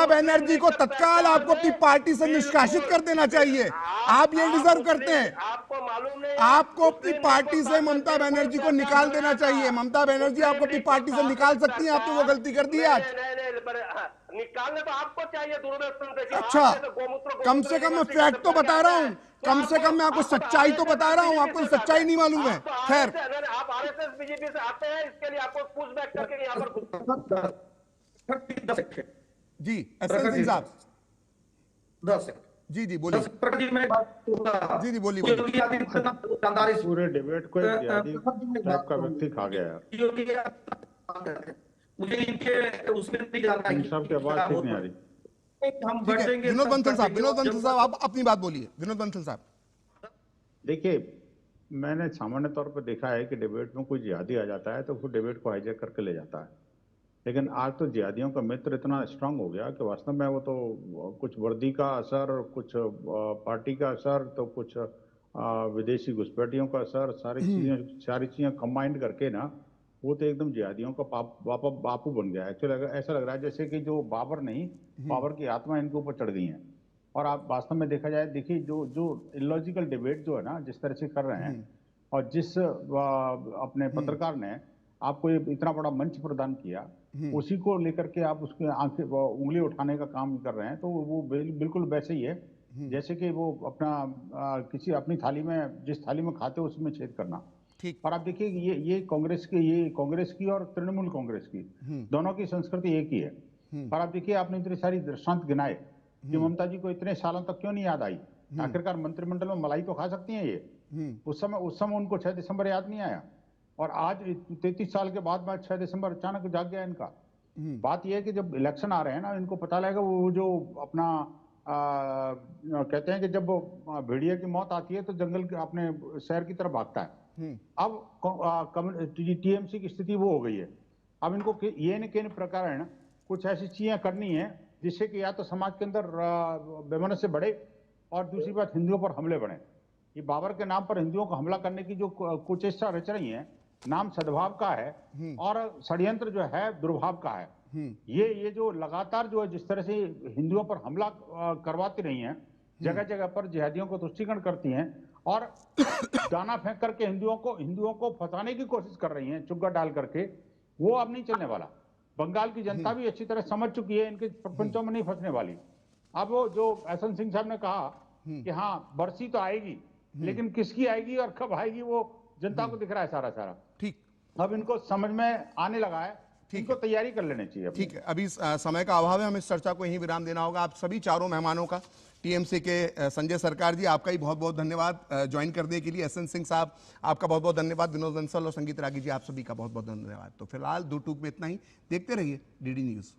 बनर्जी को तत्काल आपको अपनी पार्टी से निष्कासित कर देना चाहिए। आप ये डिजर्व करते हैं। आपको मालूम नहीं, आपको अपनी पार्टी से ममता बनर्जी को निकाल देना चाहिए। ममता बनर्जी आपको अपनी पार्टी से निकाल सकती है। आपने वो गलती कर दी आज। निकालने तो आपको चाहिए दूरदर्शन से। अच्छा, कम से कम मैं फैक्ट तो बता रहा हूँ, कम से कम मैं आपको सच्चाई तो बता रहा हूँ। आपको सच्चाई नहीं मालूम है। खैर, आप आरएसएस बीजेपी से आते हैं, इसके लिए आपको पुश बैक करके यहाँ पर जी एसएन सिंह साहब 10 जी जी बोलिए। जी जी बोलिए। पूरे डिबेट को टाइप का व्यक्ति खा गया। मुझे इनके उसमें नहीं जानना है। सबकी आवाज ठीक नहीं आ रही। हम बढ़ेंगे। विनोद बंसल साहब आप अपनी बात बोलिए। विनोद बंसल साहब देखिए, मैंने सामान्य तौर पर देखा है कि डिबेट में कोई जिहादी आ जाता है तो वो डिबेट को हाईजैक करके ले जाता है। लेकिन आज तो जिहादियों का मित्र इतना स्ट्रांग हो गया कि वास्तव में वो तो कुछ वर्दी का असर, कुछ पार्टी का असर, तो कुछ विदेशी घुसपैठियों का असर, सारी चीजें कंबाइंड करके ना वो तो एकदम जिहादियों का बापू बन गया। एक्चुअली ऐसा लग रहा है जैसे कि जो बाबर नहीं, बाबर की आत्मा इनके ऊपर चढ़ गई है। और आप वास्तव में देखा जाए, देखिए जो इलॉजिकल डिबेट जो है ना जिस तरह से कर रहे हैं, और जिस अपने पत्रकार ने आपको ये इतना बड़ा मंच प्रदान किया, उसी को लेकर के आप उसके आंखें उंगली उठाने का काम कर रहे हैं, तो वो बिल्कुल वैसे ही है जैसे कि वो अपना किसी अपनी थाली में, जिस थाली में खाते हो उसमें छेद करना। और आप देखिए ये कांग्रेस की और तृणमूल कांग्रेस की दोनों की संस्कृति एक ही है। और आप देखिए, आपने इतने सारी दृष्टांत गिनाए कि ममता जी को इतने सालों तक क्यों नहीं याद आई। आखिरकार मंत्रिमंडल में मलाई तो खा सकती हैं ये। उस समय उनको 6 दिसंबर याद नहीं आया, और आज 33 साल के बाद 6 दिसंबर अचानक जाग गया इनका। बात यह है कि जब इलेक्शन आ रहे हैं ना, इनको पता लगेगा वो जो अपना कहते हैं कि जब भेड़िया की मौत आती है तो जंगल के अपने शहर की तरफ भागता है। अब टीएमसी की स्थिति वो हो गई है। अब इनको ये न किन प्रकार कुछ ऐसी चीजें करनी है जिससे कि या तो समाज के अंदर वैमनस्य बढ़े, और दूसरी बात हिंदुओं पर हमले बढ़े। ये बाबर के नाम पर हिंदुओं को हमला करने की जो कुचेष्टा रच रही है, नाम सद्भाव का है और षड्यंत्र जो है दुर्भाव का है। ये जो लगातार जो है जिस तरह से हिंदुओं पर हमला करवाती रही हैं, जगह जगह पर जिहादियों को तुष्टीकरण करती हैं और दाना फेंक करके हिंदुओं को फंसाने की कोशिश कर रही हैं, चुग्गा डाल करके, वो अब नहीं चलने वाला। बंगाल की जनता भी अच्छी तरह समझ चुकी है, इनके प्रपंचों में नहीं फंसने वाली। अब वो जो एहसन सिंह साहब ने कहा कि हाँ बरसी तो आएगी, लेकिन किसकी आएगी और कब आएगी वो जनता को दिख रहा है सारा। ठीक, अब इनको समझ में आने लगा है, इनको तैयारी कर लेनी चाहिए। ठीक है, अभी समय का अभाव है, हमें इस चर्चा को यहीं विराम देना होगा। आप सभी चारों मेहमानों का, टीएमसी के संजय सरकार जी आपका ही बहुत बहुत धन्यवाद ज्वाइन करने के लिए। एहसन सिंह साहब आपका बहुत बहुत धन्यवाद। विनोद बंसल और संगीत रागी जी आप सभी का बहुत बहुत धन्यवाद। तो फिलहाल 2 टूक में इतना ही। देखते रहिए DD न्यूज़।